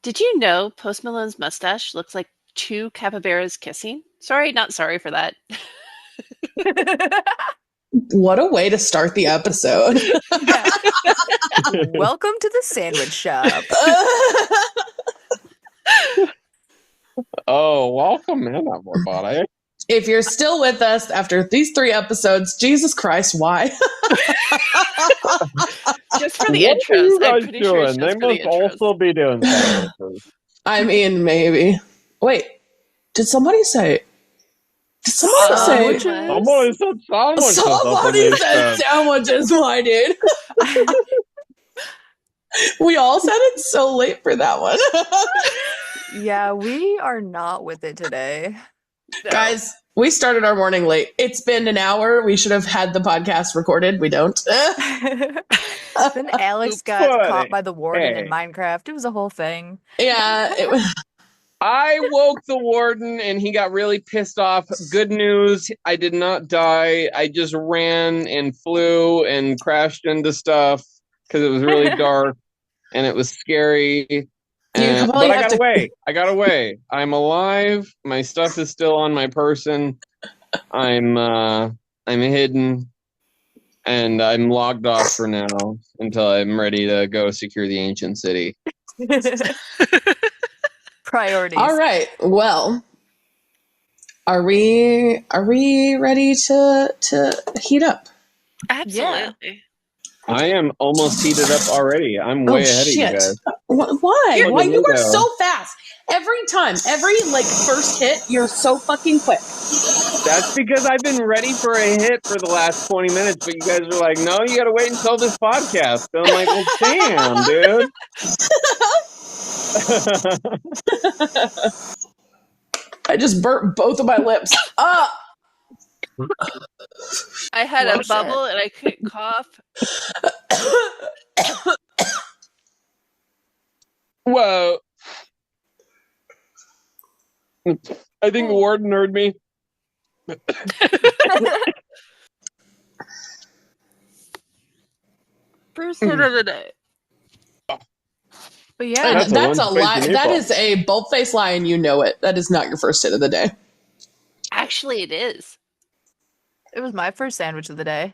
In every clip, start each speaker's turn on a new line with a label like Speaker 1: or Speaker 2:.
Speaker 1: Did you know Post Malone's mustache looks like two capybaras kissing? Sorry, not sorry for that.
Speaker 2: What a way to start the episode.
Speaker 3: Yeah. Welcome to the sandwich shop.
Speaker 4: Oh, welcome in, everybody.
Speaker 2: If you're still with us after these 3 episodes, Jesus Christ, why?
Speaker 1: Just for the
Speaker 4: What are
Speaker 1: intros.
Speaker 4: you
Speaker 1: I'm
Speaker 4: guys
Speaker 1: pretty sure it's
Speaker 4: doing?
Speaker 1: just
Speaker 4: They
Speaker 1: for the
Speaker 4: must
Speaker 1: intros.
Speaker 4: also be doing sandwiches.
Speaker 2: I mean, maybe. Wait, did somebody say? Did somebody say?
Speaker 3: Sandwiches?
Speaker 4: Somebody said sandwiches.
Speaker 2: Somebody said sandwiches, my dude. We all said it so late for that one.
Speaker 3: Yeah, we are not with it today.
Speaker 1: No.
Speaker 2: Guys, we started our morning late. It's been an hour. We should have had the podcast recorded. We don't.
Speaker 3: Then Alex
Speaker 1: Oops.
Speaker 3: got
Speaker 4: Buddy.
Speaker 3: caught by the warden in
Speaker 4: Hey.
Speaker 3: Minecraft. It was a whole thing.
Speaker 2: Yeah, it was.
Speaker 4: I woke the warden and he got really pissed off. Good news, I did not die. I just ran and flew and crashed into stuff because it was really dark and it was scary.
Speaker 2: You
Speaker 4: But
Speaker 2: probably
Speaker 4: I
Speaker 2: have
Speaker 4: got
Speaker 2: to-
Speaker 4: away. I got away. I'm alive. My stuff is still on my person. I'm hidden. And I'm logged off for now until I'm ready to go secure the ancient city.
Speaker 3: Priorities.
Speaker 2: All right. Well, are we ready to heat up?
Speaker 1: Absolutely.
Speaker 4: I am almost heated up already. I'm way ahead of you guys.
Speaker 2: Why?
Speaker 4: Look
Speaker 2: Why
Speaker 4: at
Speaker 2: you
Speaker 4: me
Speaker 2: were
Speaker 4: go.
Speaker 2: so fast? Every time, every first hit, you're so fucking quick.
Speaker 4: That's because I've been ready for a hit for the last 20 minutes, but you guys are like, no, you gotta wait until this podcast. So I'm like, well, damn, dude.
Speaker 2: I just burnt both of my lips.
Speaker 1: I had
Speaker 2: Oh,
Speaker 1: a bubble and I couldn't cough.
Speaker 4: Whoa. I think the warden heard me.
Speaker 1: First hit of the day.
Speaker 3: But yeah,
Speaker 4: That's a
Speaker 2: That's a
Speaker 4: one-faced
Speaker 2: lie.
Speaker 4: meatball.
Speaker 2: That is a bold-faced lie, and you know it. That is not your first hit of the day.
Speaker 1: Actually, it is.
Speaker 3: it was my first sandwich of the day.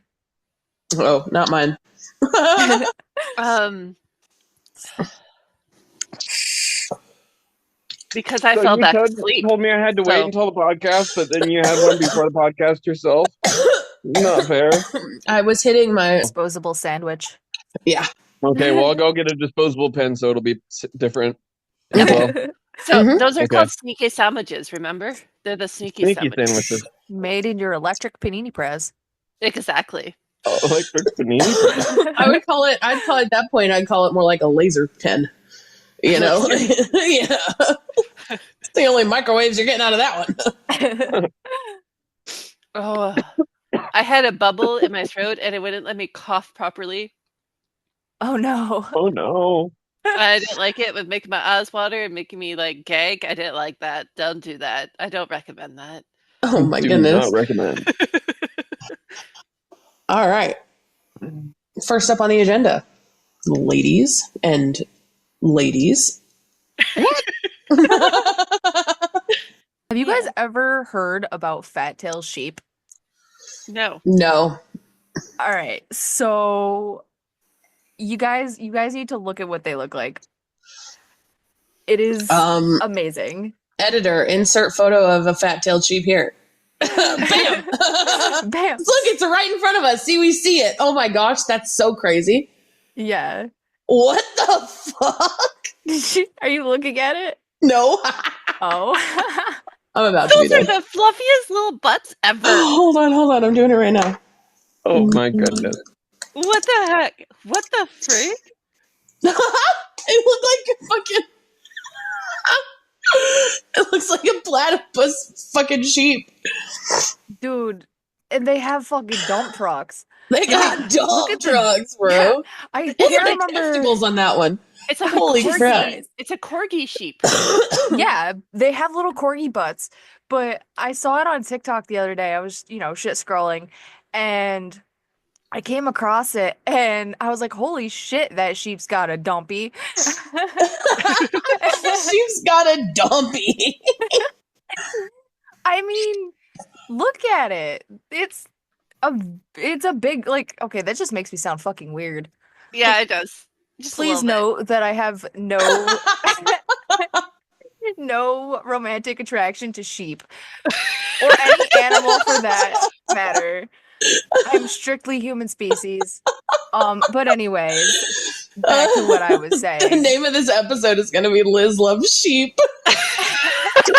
Speaker 2: Oh, not mine.
Speaker 1: Because I
Speaker 4: So
Speaker 1: fell
Speaker 4: you
Speaker 1: back asleep.
Speaker 4: told me I had to wait
Speaker 1: So-
Speaker 4: until the podcast, but then you had one before the podcast yourself. Not fair.
Speaker 2: I was hitting my.
Speaker 3: Disposable sandwich.
Speaker 2: Yeah.
Speaker 4: Okay, well, I'll go get a disposable pen so it'll be different as well.
Speaker 1: So
Speaker 2: Mhm.
Speaker 1: those are
Speaker 4: Okay.
Speaker 1: called sneaky sandwiches, remember? They're the sneaky,
Speaker 4: Sneaky
Speaker 1: sandwiches.
Speaker 4: sandwiches.
Speaker 3: Made in your electric panini press.
Speaker 1: Exactly.
Speaker 4: Oh, electric panini.
Speaker 2: I would call it. I'd call it at that point. I'd call it more like a laser pen. You know. Yeah. It's the only microwaves you're getting out of that one.
Speaker 1: Oh, I had a bubble in my throat and it wouldn't let me cough properly.
Speaker 3: Oh no.
Speaker 4: Oh, no.
Speaker 1: I didn't like it. It would make my eyes water and making me gag. I didn't like that. Don't do that. I don't recommend that.
Speaker 2: Oh my
Speaker 4: Do
Speaker 2: goodness.
Speaker 4: not recommend.
Speaker 2: All right. First up on the agenda, ladies and ladies.
Speaker 3: Have you guys ever heard about fat-tailed sheep?
Speaker 1: No.
Speaker 2: No.
Speaker 3: All right. So you guys need to look at what they look like. It is amazing.
Speaker 2: Editor, insert photo of a fat-tailed sheep here. Bam!
Speaker 3: Bam.
Speaker 2: Look, it's right in front of us. See, we see it. Oh my gosh, that's so crazy.
Speaker 3: Yeah.
Speaker 2: What the fuck?
Speaker 3: Are you looking at it?
Speaker 2: No.
Speaker 3: Oh.
Speaker 2: I'm about to be
Speaker 1: Those are
Speaker 2: done.
Speaker 1: the fluffiest little butts ever.
Speaker 2: Hold on. I'm doing it right now.
Speaker 4: Oh, my goodness.
Speaker 1: What the heck? What the frick?
Speaker 2: It looked like a fucking. It looks like a platypus fucking sheep.
Speaker 3: Dude, and they have fucking dump trucks.
Speaker 2: They got
Speaker 3: Look
Speaker 2: dog
Speaker 3: at the-
Speaker 2: drugs, bro.
Speaker 3: Yeah, I
Speaker 2: Look
Speaker 3: can't
Speaker 2: at the
Speaker 3: remember.
Speaker 2: testicles on that one.
Speaker 1: It's like
Speaker 2: Holy
Speaker 1: a corgi.
Speaker 2: crap.
Speaker 1: It's a corgi sheep.
Speaker 3: Yeah, they have little corgi butts. But I saw it on TikTok the other day. I was, shit scrolling, and I came across it and I was like, holy shit, that sheep's got a dumpy.
Speaker 2: She's got a dumpy.
Speaker 3: I mean, look at it. A it's a big like okay, that just makes me sound fucking weird.
Speaker 1: Yeah, it does. Just a
Speaker 3: Please
Speaker 1: little bit.
Speaker 3: note that I have no no romantic attraction to sheep or any animal for that matter. I'm strictly human species. But anyways, back to what I was
Speaker 2: The
Speaker 3: saying.
Speaker 2: name of this episode is going to be Liz Loves Sheep.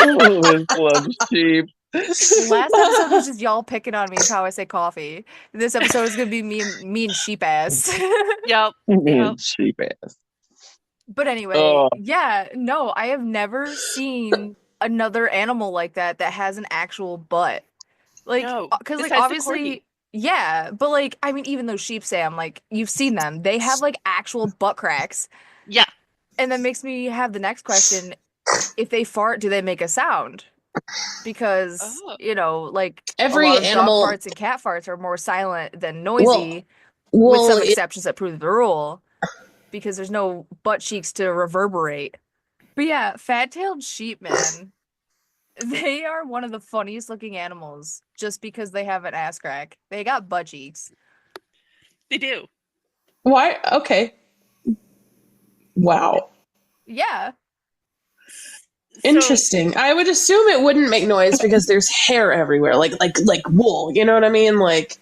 Speaker 4: Liz loves sheep.
Speaker 3: Last episode was just y'all picking on me for how I say coffee. This episode is gonna be me and sheep ass.
Speaker 1: Yep. Yep.
Speaker 4: Sheep ass.
Speaker 3: But anyway,
Speaker 4: Oh.
Speaker 3: yeah, no, I have never seen another animal like that that has an actual butt. Like,
Speaker 1: No,
Speaker 3: because like
Speaker 1: besides the corgi.
Speaker 3: obviously, yeah, but like I mean, even those sheep, Sam, like you've seen them, they have like actual butt cracks,
Speaker 1: Yeah.
Speaker 3: and that makes me have the next question: if they fart, do they make a sound? Because
Speaker 1: Oh.
Speaker 3: you know, like
Speaker 2: Every
Speaker 3: a lot of
Speaker 2: animal-
Speaker 3: dog farts and cat farts are more silent than noisy, with
Speaker 2: Well,
Speaker 3: some exceptions that prove the rule, because there's no butt cheeks to reverberate. But yeah, fat-tailed sheep, man, they are one of the funniest looking animals just because they have an ass crack. They got butt cheeks.
Speaker 1: They do.
Speaker 2: why? Okay. Wow.
Speaker 3: Yeah.
Speaker 1: So-
Speaker 2: Interesting. I would assume it wouldn't make noise because there's hair everywhere, like wool. You know what I mean? Like,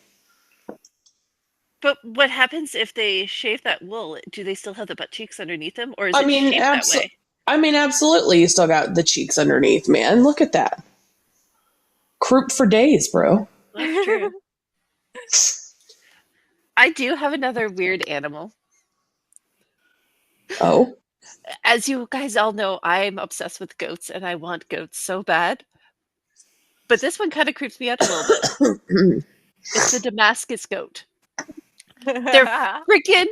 Speaker 1: But what happens if they shave that wool? Do they still have the butt cheeks underneath them, or is
Speaker 2: I
Speaker 1: it
Speaker 2: mean,
Speaker 1: shaped that way?
Speaker 2: absolutely. You still got the cheeks underneath, man. Look at that. Croup for days, bro.
Speaker 1: That's true. I do have another weird animal.
Speaker 2: Oh,
Speaker 1: As you guys all know, I'm obsessed with goats and I want goats so bad. But this one kind of creeps me out a little bit. It's the Damascus goat. They're freaking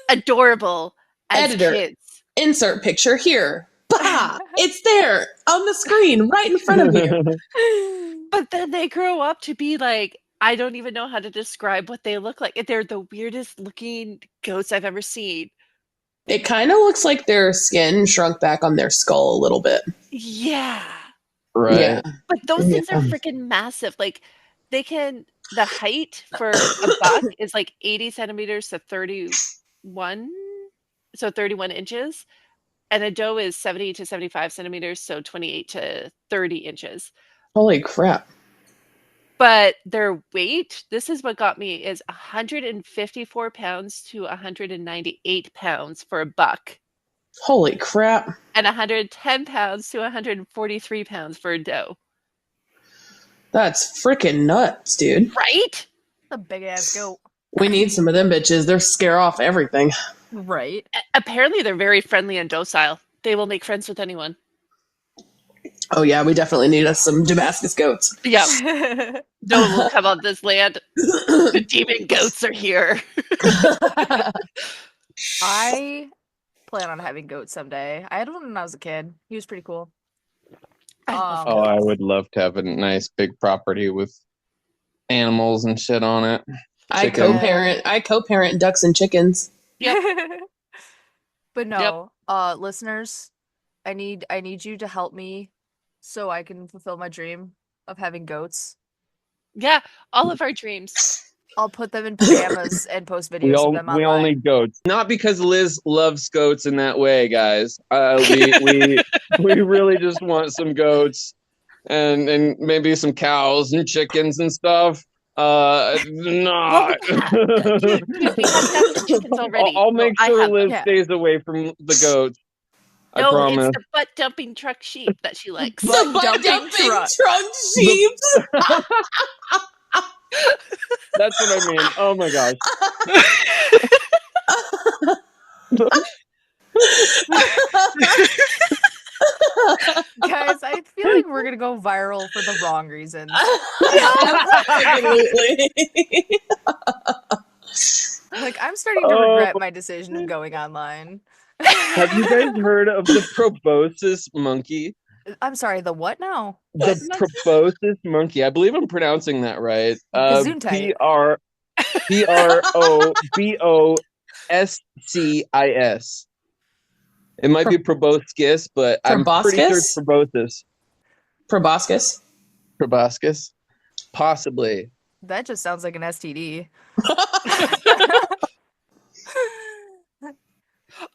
Speaker 1: adorable as
Speaker 2: Editor.
Speaker 1: kids.
Speaker 2: insert picture here. Bah! It's there on the screen right in front of you.
Speaker 1: But then they grow up to be like, I don't even know how to describe what they look like. They're the weirdest looking goats I've ever seen.
Speaker 2: It kind of looks like their skin shrunk back on their skull a little bit.
Speaker 1: Yeah.
Speaker 4: Right.
Speaker 2: Yeah.
Speaker 1: But those things are
Speaker 2: Yeah.
Speaker 1: freaking massive. Like the height for a buck is like 80 centimeters to 31, so 31 inches. And a doe is 70 to 75 centimeters, so 28 to 30 inches.
Speaker 2: Holy crap.
Speaker 1: But their weight, this is what got me, is 154 pounds to 198 pounds for a buck,
Speaker 2: Holy crap.
Speaker 1: and 110 pounds to 143 pounds for a doe.
Speaker 2: That's freaking nuts, dude.
Speaker 1: Right?
Speaker 3: A big ass goat.
Speaker 2: We need some of them bitches. They're scare off everything.
Speaker 3: Right.
Speaker 1: Apparently, they're very friendly and docile. They will make friends with anyone.
Speaker 2: Oh, yeah, we definitely need us some Damascus goats.
Speaker 1: Yeah, no one will come on this land. The demon goats are here.
Speaker 3: I plan on having goats someday. I had one when I was a kid. He was pretty cool.
Speaker 4: Oh, I would love to have a nice big property with animals and shit on it.
Speaker 2: I
Speaker 4: Chicken.
Speaker 2: co-parent ducks and chickens.
Speaker 3: But no, listeners, I need you to help me so I can fulfill my dream of having goats.
Speaker 1: Yeah, all of our dreams.
Speaker 3: I'll put them in pajamas and post videos of them
Speaker 4: We
Speaker 3: online.
Speaker 4: all need goats. Not because Liz loves goats in that way, guys. We really just want some goats and maybe some cows and chickens and stuff. Not.
Speaker 1: Dude, we have ducks and chickens already.
Speaker 4: I'll make
Speaker 1: I
Speaker 4: sure
Speaker 1: have
Speaker 4: Liz
Speaker 3: yeah.
Speaker 4: stays away from the goats. I
Speaker 1: No,
Speaker 4: promise.
Speaker 1: it's the butt dumping truck sheep that she likes.
Speaker 2: The butt dumping trunk sheeps.
Speaker 4: That's what I mean. Oh my gosh.
Speaker 3: Guys, I feel like we're gonna go viral for the wrong reasons.
Speaker 2: Absolutely.
Speaker 3: Like, I'm starting to regret my decision of going online.
Speaker 4: Have you guys heard of the proboscis monkey?
Speaker 3: I'm sorry, the what now?
Speaker 4: The proboscis monkey. I believe I'm pronouncing that right.
Speaker 3: Gesundheit.
Speaker 4: Proboscis. It might be proboscis, but I'm pretty sure it's proboscis.
Speaker 2: Proboscis.
Speaker 4: Proboscis? Possibly.
Speaker 3: That just sounds like an STD.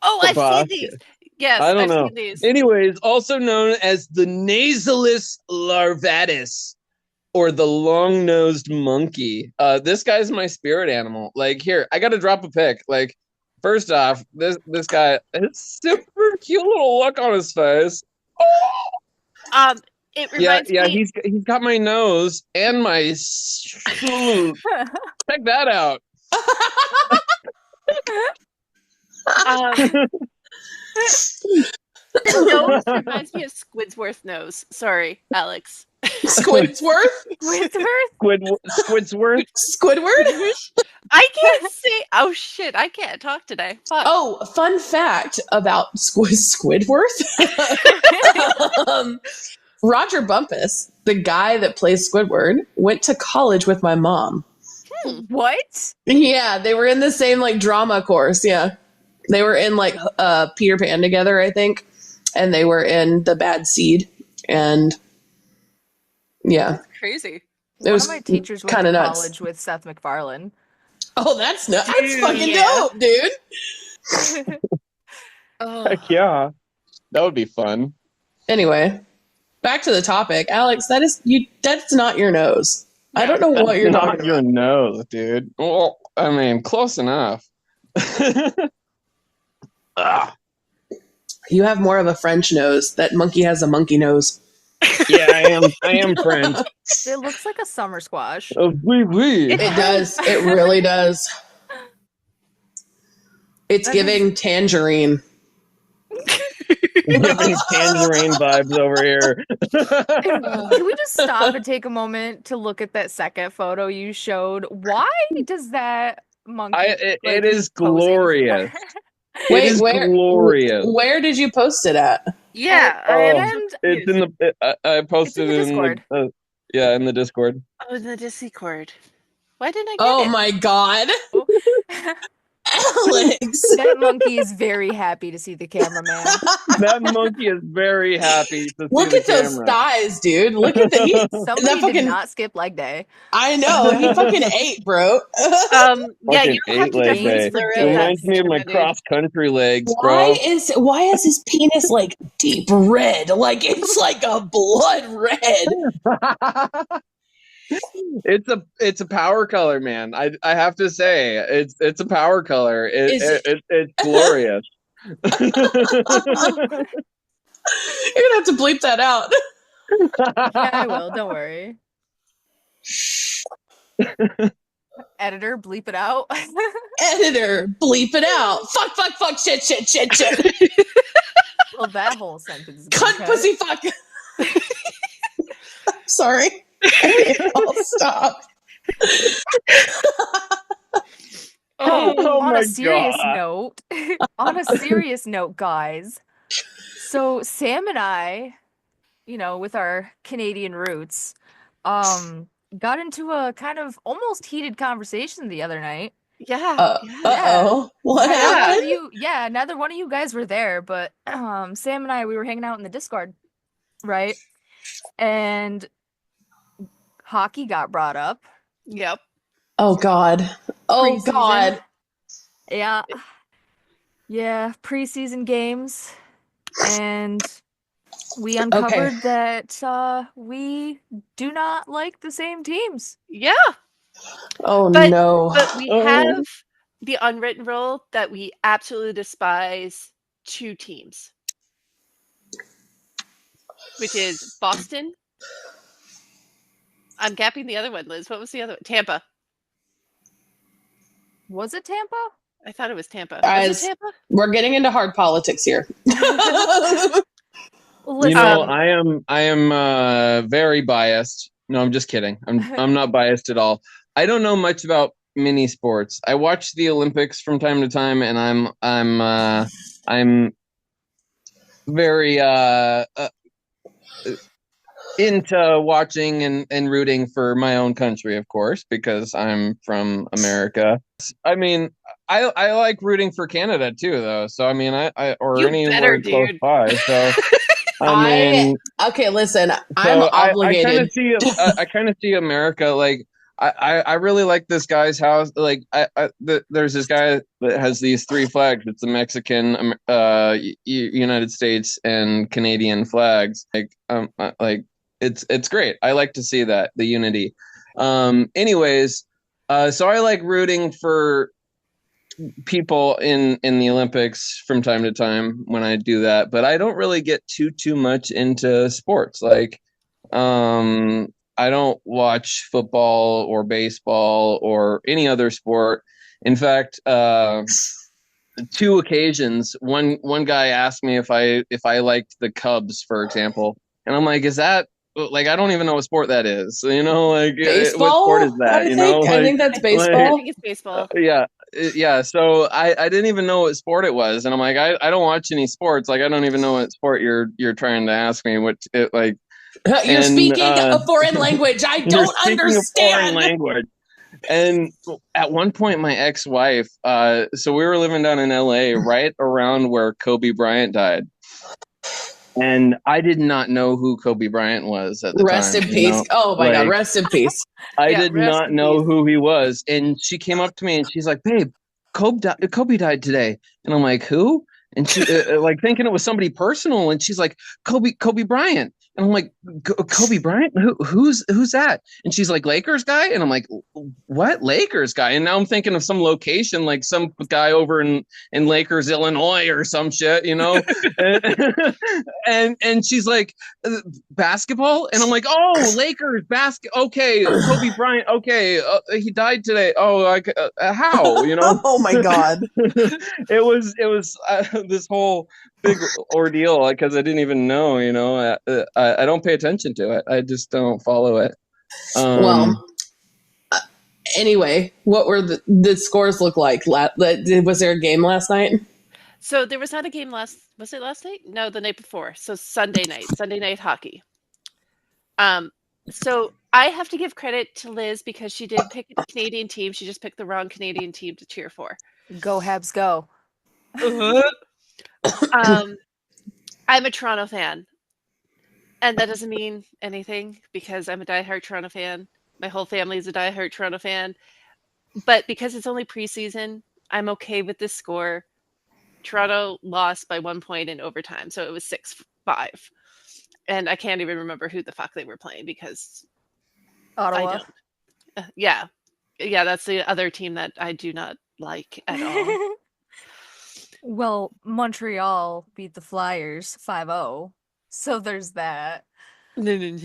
Speaker 1: Oh, I've seen
Speaker 4: Proboscis.
Speaker 1: these. Yes,
Speaker 4: I don't
Speaker 1: I've
Speaker 4: know.
Speaker 1: seen these.
Speaker 4: Anyways, also known as the Nasalis larvatus, or the long-nosed monkey. This guy's my spirit animal. Like, here, I gotta drop a pic. Like, first off, this guy, it's super cute little look on his face.
Speaker 1: It reminds me.
Speaker 4: He's got my nose and my cheek. Check that out.
Speaker 1: Nose reminds me of Squidsworth nose. Sorry, Alex.
Speaker 2: Squidsworth?
Speaker 4: Squidsworth?
Speaker 2: Squidward?
Speaker 1: I can't say. Oh shit! I can't talk today. Fuck.
Speaker 2: Oh, fun fact about Squidward. Roger Bumpus, the guy that plays Squidward, went to college with my mom.
Speaker 3: What?
Speaker 2: Yeah, they were in the same like drama course. Yeah, they were in like Peter Pan together, I think, and they were in The Bad Seed, and yeah,
Speaker 1: That's crazy.
Speaker 2: it was
Speaker 3: One of my teachers went
Speaker 2: kind
Speaker 3: to
Speaker 2: of nuts.
Speaker 3: college with Seth MacFarlane.
Speaker 2: Oh, that's nuts! That's
Speaker 1: Dude,
Speaker 2: fucking
Speaker 1: yeah.
Speaker 2: dope, dude.
Speaker 1: Oh.
Speaker 4: Heck yeah. That would be fun.
Speaker 2: Anyway, back to the topic, Alex. That is you. That's not your nose. I don't know what you're
Speaker 4: Not
Speaker 2: talking
Speaker 4: your
Speaker 2: about.
Speaker 4: nose, dude. Well, I mean, close enough. Ah,
Speaker 2: You have more of a French nose. That monkey has a monkey nose.
Speaker 4: yeah, I am French.
Speaker 3: It looks like a summer squash.
Speaker 4: Oh, oui.
Speaker 2: It does. It really does. It's giving tangerine.
Speaker 4: Giving tangerine vibes over here.
Speaker 3: Can we just stop and take a moment to look at that second photo you showed? Why does that monkey?
Speaker 4: It is
Speaker 3: posing?
Speaker 4: glorious.
Speaker 2: Wait,
Speaker 4: it is glorious.
Speaker 2: Where did you post it at?
Speaker 1: Yeah.
Speaker 3: And
Speaker 4: It's in the. I posted
Speaker 3: the
Speaker 4: it in
Speaker 3: Discord.
Speaker 4: the. In the Discord.
Speaker 1: Oh, the Discord. Why didn't I get
Speaker 2: Oh
Speaker 1: it?
Speaker 2: my god, Alex!
Speaker 3: that monkey is very happy to see the cameraman.
Speaker 4: That monkey is very happy to see
Speaker 2: Look
Speaker 4: the
Speaker 2: at those
Speaker 4: camera.
Speaker 2: thighs, dude. Look at the.
Speaker 3: Somebody
Speaker 2: that fucking.
Speaker 3: did not skip leg day.
Speaker 2: I know he fucking ate, bro.
Speaker 1: Yeah,
Speaker 4: Fucking
Speaker 1: you have to
Speaker 4: eight-leg
Speaker 1: definitely
Speaker 4: day.
Speaker 1: blur
Speaker 4: It
Speaker 1: out that
Speaker 4: reminds me of my
Speaker 1: picture, dude.
Speaker 4: cross-country legs,
Speaker 2: Why
Speaker 4: bro.
Speaker 2: is his penis like deep red? Like it's like a blood red.
Speaker 4: It's a power color, man. I have to say it's a power color. It's glorious.
Speaker 2: You're gonna have to bleep that out.
Speaker 3: Yeah, I will. Don't worry. Editor, bleep it out.
Speaker 2: Editor, bleep it out. Fuck, shit.
Speaker 3: Well, that whole sentence. Is
Speaker 2: Cunt,
Speaker 3: okay.
Speaker 2: pussy, fuck. Sorry. I'll stop.
Speaker 4: Oh
Speaker 3: on
Speaker 4: my
Speaker 3: a serious
Speaker 4: God.
Speaker 3: note, on a serious note, guys. So Sam and I, with our Canadian roots, got into a kind of almost heated conversation the other night.
Speaker 1: Yeah.
Speaker 2: Uh-oh. What
Speaker 3: Neither
Speaker 2: happened?
Speaker 3: one of neither one of you guys were there, but Sam and I, we were hanging out in the Discord, right? And hockey got brought up.
Speaker 1: Yep.
Speaker 2: Oh God. Oh
Speaker 3: Preseason.
Speaker 2: God.
Speaker 3: Yeah, preseason games. And we uncovered that we do not like the same teams.
Speaker 1: Yeah.
Speaker 2: Oh
Speaker 1: But-
Speaker 2: no.
Speaker 1: But we have the unwritten rule that we absolutely despise two teams, which is Boston. I'm gapping the other one, Liz. What was the other one? Tampa.
Speaker 3: Was it Tampa?
Speaker 1: I thought it was Tampa.
Speaker 2: Guys,
Speaker 1: Was it Tampa?
Speaker 2: We're getting into hard politics here.
Speaker 3: Listen,
Speaker 4: I am very biased. No, I'm just kidding. I'm not biased at all. I don't know much about mini sports. I watch the Olympics from time to time, and I'm very into watching and rooting for my own country, of course, because I'm from America. I mean, I like rooting for Canada too, though. So I mean, I or
Speaker 1: You better,
Speaker 4: anywhere close
Speaker 1: dude.
Speaker 4: by. So I
Speaker 2: I
Speaker 4: mean,
Speaker 2: okay. Listen, I'm
Speaker 4: so I kind
Speaker 2: obligated.
Speaker 4: of see I kind of see America like I really like this guy's house. Like there's this guy that has these three flags. It's the Mexican, United States, and Canadian flags. Like it's great. I like to see that the unity. Anyways, so I like rooting for people in the Olympics from time to time when I do that, but I don't really get too much into sports. Like, I don't watch football or baseball or any other sport. In fact, two occasions, one guy asked me if I liked the Cubs, for example, and I'm like, is that like I don't even know what sport that is. You know, like what sport is
Speaker 2: Baseball,
Speaker 4: that?
Speaker 2: I
Speaker 4: You know,
Speaker 2: think. I think that's
Speaker 1: I
Speaker 2: baseball.
Speaker 1: think it's baseball.
Speaker 4: yeah, yeah. So I didn't even know what sport it was, and I'm like, I don't watch any sports. Like I don't even know what sport you're trying to ask me. What it like?
Speaker 2: You're
Speaker 4: And
Speaker 2: speaking a foreign language. I
Speaker 4: you're
Speaker 2: don't
Speaker 4: speaking a foreign
Speaker 2: understand.
Speaker 4: language. And at one point, my ex-wife, so we were living down in LA, right around where Kobe Bryant died, and I did not know who Kobe Bryant was at the
Speaker 2: Rest
Speaker 4: time.
Speaker 2: in
Speaker 4: You
Speaker 2: peace.
Speaker 4: know,
Speaker 2: Oh my God,
Speaker 4: like
Speaker 2: rest in peace.
Speaker 4: I
Speaker 1: Yeah,
Speaker 4: did
Speaker 1: rest
Speaker 4: not
Speaker 1: in
Speaker 4: know
Speaker 1: peace.
Speaker 4: who he was. And she came up to me and she's like, babe, Kobe died today. And I'm like, who? And she like thinking it was somebody personal. And she's like, Kobe Bryant. And I'm like, Kobe Bryant? Who's that? And she's like, Lakers guy? And I'm like, what Lakers guy? And now I'm thinking of some location, like some guy over in Lakers, Illinois or some shit, you know? and she's like, basketball? And I'm like, oh, Lakers basket. Okay, Kobe Bryant. Okay, he died today. Oh, how? You know?
Speaker 2: Oh my God.
Speaker 4: it was this whole big ordeal because I didn't even know. You know, I don't pay attention to it. I just don't follow it.
Speaker 2: Well, anyway, what were the scores look like? Was there a game last night?
Speaker 1: So there was not a game was it last night? No, the night before. So Sunday night hockey. So I have to give credit to Liz because she did pick a Canadian team. She just picked the wrong Canadian team to cheer for.
Speaker 3: Go Habs, go.
Speaker 1: Um, I'm a Toronto fan, and that doesn't mean anything because I'm a diehard Toronto fan. My whole family is a diehard Toronto fan. But because it's only preseason, I'm okay with this score. Toronto lost by 1 point in overtime, so it was 6-5. And I can't even remember who the fuck they were playing because I
Speaker 3: Ottawa.
Speaker 1: don't. Yeah. Yeah, that's the other team that I do not like at all.
Speaker 3: Well, Montreal beat the Flyers 5-0. So there's that.
Speaker 1: Again,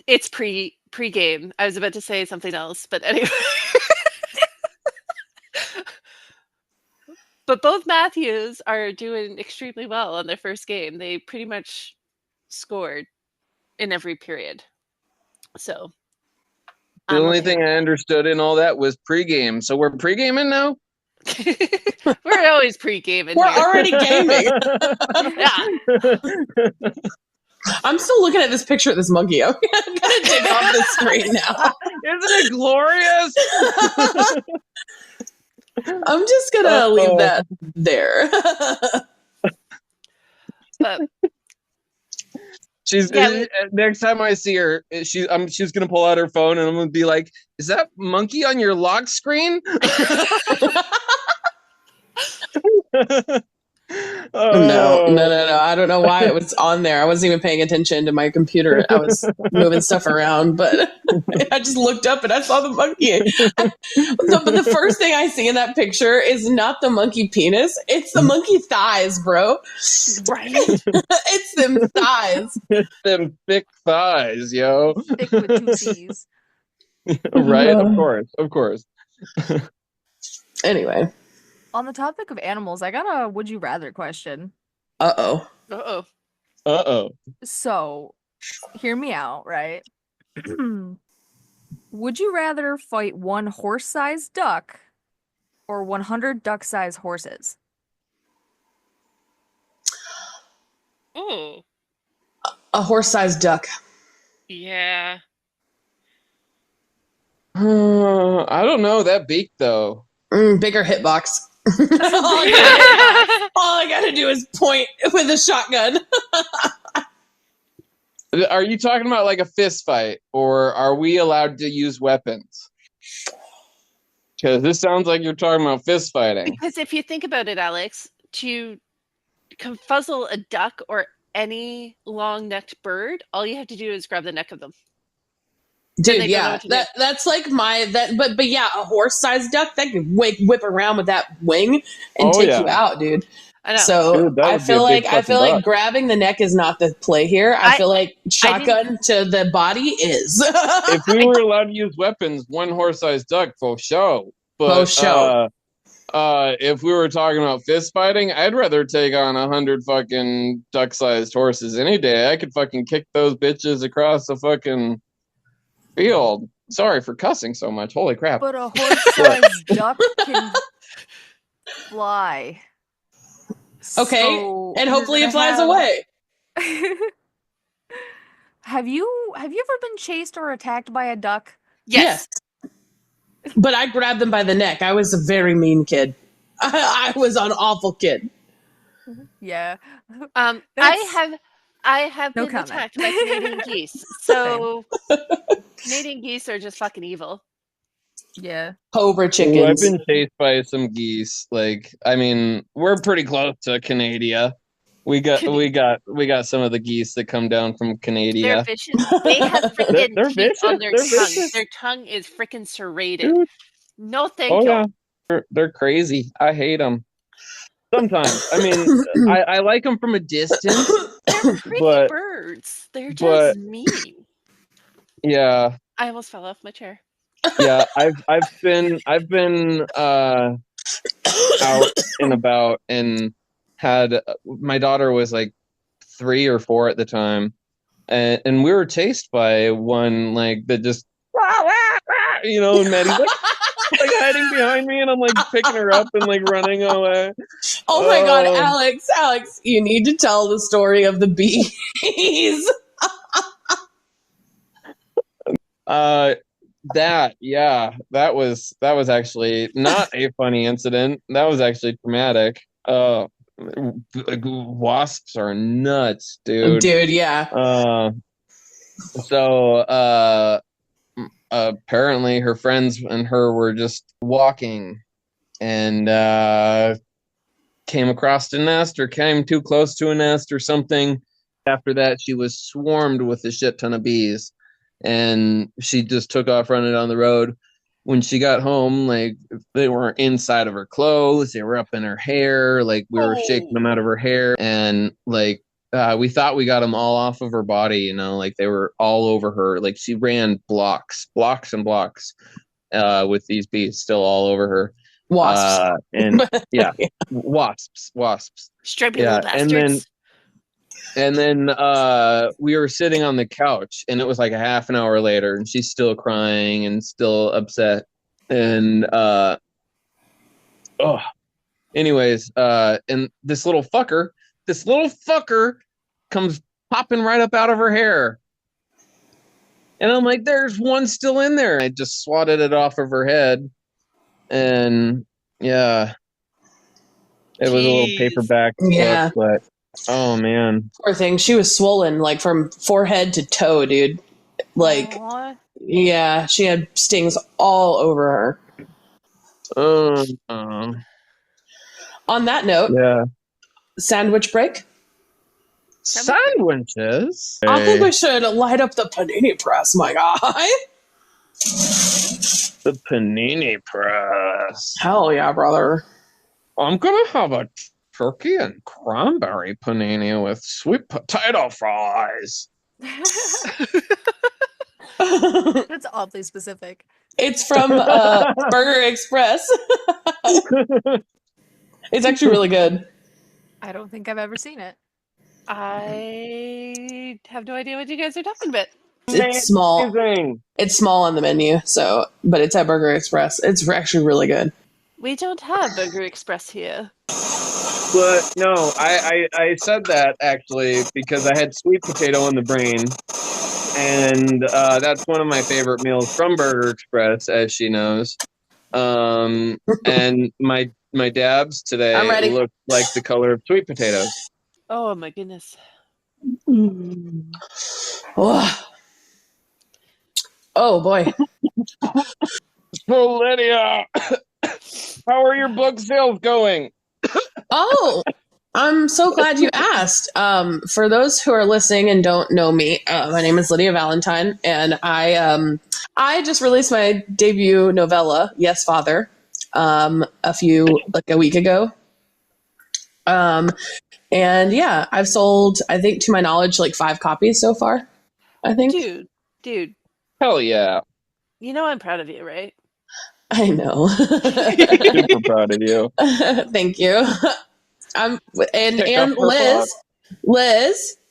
Speaker 1: it's pre-game. I was about to say something else, but anyway. But both Matthews are doing extremely well on their first game. They pretty much scored in every period. So
Speaker 4: The
Speaker 1: I'm
Speaker 4: only
Speaker 1: okay
Speaker 4: thing
Speaker 1: with
Speaker 4: I understood in all that was pregame. So we're pregaming now.
Speaker 1: that. We're always pre-gaming
Speaker 2: We're
Speaker 1: here.
Speaker 2: already gaming.
Speaker 1: Yeah.
Speaker 2: I'm still looking at this picture of this monkey. I'm gonna take off the screen now.
Speaker 4: Isn't it glorious?
Speaker 2: I'm just gonna leave that there.
Speaker 1: But
Speaker 4: She's
Speaker 1: yeah,
Speaker 4: next time I see her, she's gonna pull out her phone and I'm gonna be like, "Is that monkey on your lock screen?"
Speaker 2: No. I don't know why it was on there. I wasn't even paying attention to my computer. I was moving stuff around, but I just looked up and I saw the monkey. But the first thing I see in that picture is not the monkey penis. It's the monkey thighs, bro.
Speaker 1: right.
Speaker 2: It's them thighs.
Speaker 4: Them thick thighs, yo.
Speaker 3: Thick with two C's.
Speaker 4: Right? Of course.
Speaker 2: Anyway.
Speaker 3: On the topic of animals, I got a would you rather question.
Speaker 2: Uh-oh.
Speaker 1: Uh-oh.
Speaker 3: So, hear me out, right? Would you rather fight one horse-sized duck or 100 duck-sized horses?
Speaker 1: Oh,
Speaker 2: A horse-sized duck.
Speaker 1: yeah.
Speaker 4: I don't know that beak though.
Speaker 2: Bigger hitbox. all I gotta do is point with a shotgun.
Speaker 4: Are you talking about like a fist fight, or are we allowed to use weapons? Because this sounds like you're talking about fist fighting.
Speaker 1: Because if you think about it, Alex, to confuzzle a duck or any long-necked bird, all you have to do is grab the neck of them. Then
Speaker 2: Dude,
Speaker 1: they don't know
Speaker 2: yeah,
Speaker 1: what to do.
Speaker 2: that's like but yeah, a horse-sized duck that could whip around with that wing and take you out, dude.
Speaker 1: I know.
Speaker 2: So
Speaker 4: Dude, that
Speaker 2: I
Speaker 4: would be
Speaker 2: feel
Speaker 4: a big
Speaker 2: like
Speaker 4: fucking duck.
Speaker 2: grabbing the neck is not the play here. I feel like shotgun to the body is.
Speaker 4: If we were allowed to use weapons, one horse-sized duck for show. But if we were talking about fist fighting, I'd rather take on 100 fucking duck-sized horses any day. I could fucking kick those bitches across the fucking field. Sorry for cussing so much. Holy crap.
Speaker 3: But a horse-sized duck can fly.
Speaker 2: Okay,
Speaker 3: So
Speaker 2: and hopefully
Speaker 3: you're
Speaker 2: it flies
Speaker 3: gonna
Speaker 2: away.
Speaker 3: Have you ever been chased or attacked by a duck?
Speaker 1: Yes.
Speaker 2: But I grabbed them by the neck. I was a very mean kid. I was an awful kid.
Speaker 3: Yeah.
Speaker 1: I have
Speaker 3: No
Speaker 1: been
Speaker 3: comment.
Speaker 1: attacked by Canadian geese. So Canadian geese are just fucking evil.
Speaker 3: Yeah.
Speaker 2: Cobra
Speaker 4: Ooh, I've
Speaker 2: chickens.
Speaker 4: been chased by some geese. Like, I mean, we're pretty close to Canada. We got some of the geese that come down from Canada.
Speaker 1: They're vicious. They have freaking
Speaker 4: They're
Speaker 1: teeth on their
Speaker 4: vicious. They're
Speaker 1: tongue.
Speaker 4: vicious.
Speaker 1: Their tongue is freaking serrated.
Speaker 4: Dude.
Speaker 1: No thank
Speaker 4: Oh
Speaker 1: you.
Speaker 4: yeah, they're crazy. I hate them. Sometimes, I mean, I like them from a distance.
Speaker 1: They're pretty
Speaker 4: But-
Speaker 1: birds. They're
Speaker 4: but-
Speaker 1: just mean.
Speaker 4: Yeah,
Speaker 1: I almost fell off my chair.
Speaker 4: yeah. I've been out and about and had my daughter was like 3 or 4 at the time, and we were chased by one like that just and Maddie's like hiding behind me, and I'm like picking her up and like running away.
Speaker 2: Oh my god, Alex, you need to tell the story of the bees.
Speaker 4: That was actually not a funny incident. That was actually traumatic. Wasps are nuts, dude.
Speaker 2: Dude, yeah.
Speaker 4: So apparently her friends and her were just walking and came across a nest or came too close to a nest or something. After that, she was swarmed with a shit ton of bees, and she just took off running down the road. When she got home, like, they weren't inside of her clothes, they were up in her hair, like we were shaking them out of her hair, and like we thought we got them all off of her body, like they were all over her. Like, she ran blocks and blocks with these bees still all over her.
Speaker 2: Wasps.
Speaker 4: And yeah, wasps.
Speaker 1: Stripey little bastards.
Speaker 4: And then we were sitting on the couch, and it was like a half an hour later, and she's still crying and still upset. And anyways, and this little fucker comes popping right up out of her hair. And I'm like, there's one still in there. I just swatted it off of her head. And yeah, it was a little paperback book, but oh man,
Speaker 2: poor thing. She was swollen like from forehead to toe, dude. Like,
Speaker 1: Aww.
Speaker 2: yeah, she had stings all over her. On that note,
Speaker 4: yeah.
Speaker 2: sandwich break.
Speaker 4: Sandwiches.
Speaker 2: I think we should light up the panini press, my guy.
Speaker 4: The panini press.
Speaker 2: Hell yeah, brother.
Speaker 4: I'm gonna have a turkey and cranberry panini with sweet potato fries.
Speaker 3: That's oddly specific.
Speaker 2: It's from Burger Express. It's actually really good.
Speaker 3: I don't think I've ever seen it.
Speaker 1: I have no idea what you guys are talking about.
Speaker 2: It's small.
Speaker 4: Amazing.
Speaker 2: It's small on the menu, but it's at Burger Express. It's actually really good.
Speaker 1: We don't have Burger Express here.
Speaker 4: But no, I said that actually because I had sweet potato in the brain, and that's one of my favorite meals from Burger Express, as she knows. And my dabs
Speaker 2: I'm
Speaker 4: today
Speaker 2: ready.
Speaker 4: look like the color of sweet potatoes.
Speaker 1: Oh my goodness.
Speaker 2: Oh, oh boy.
Speaker 4: So Lydia, how are your book sales going?
Speaker 2: Oh, I'm so glad you asked. For those who are listening and don't know me, my name is Lydia Valentine, and I just released my debut novella, Yes, Father, a week ago. And yeah, I've sold, I think, to my knowledge, like 5 copies so far. I think.
Speaker 1: Dude,
Speaker 4: Hell yeah.
Speaker 1: you know I'm proud of you, right?
Speaker 2: I know.
Speaker 4: Super proud of you.
Speaker 2: Thank you. And
Speaker 4: Pick up her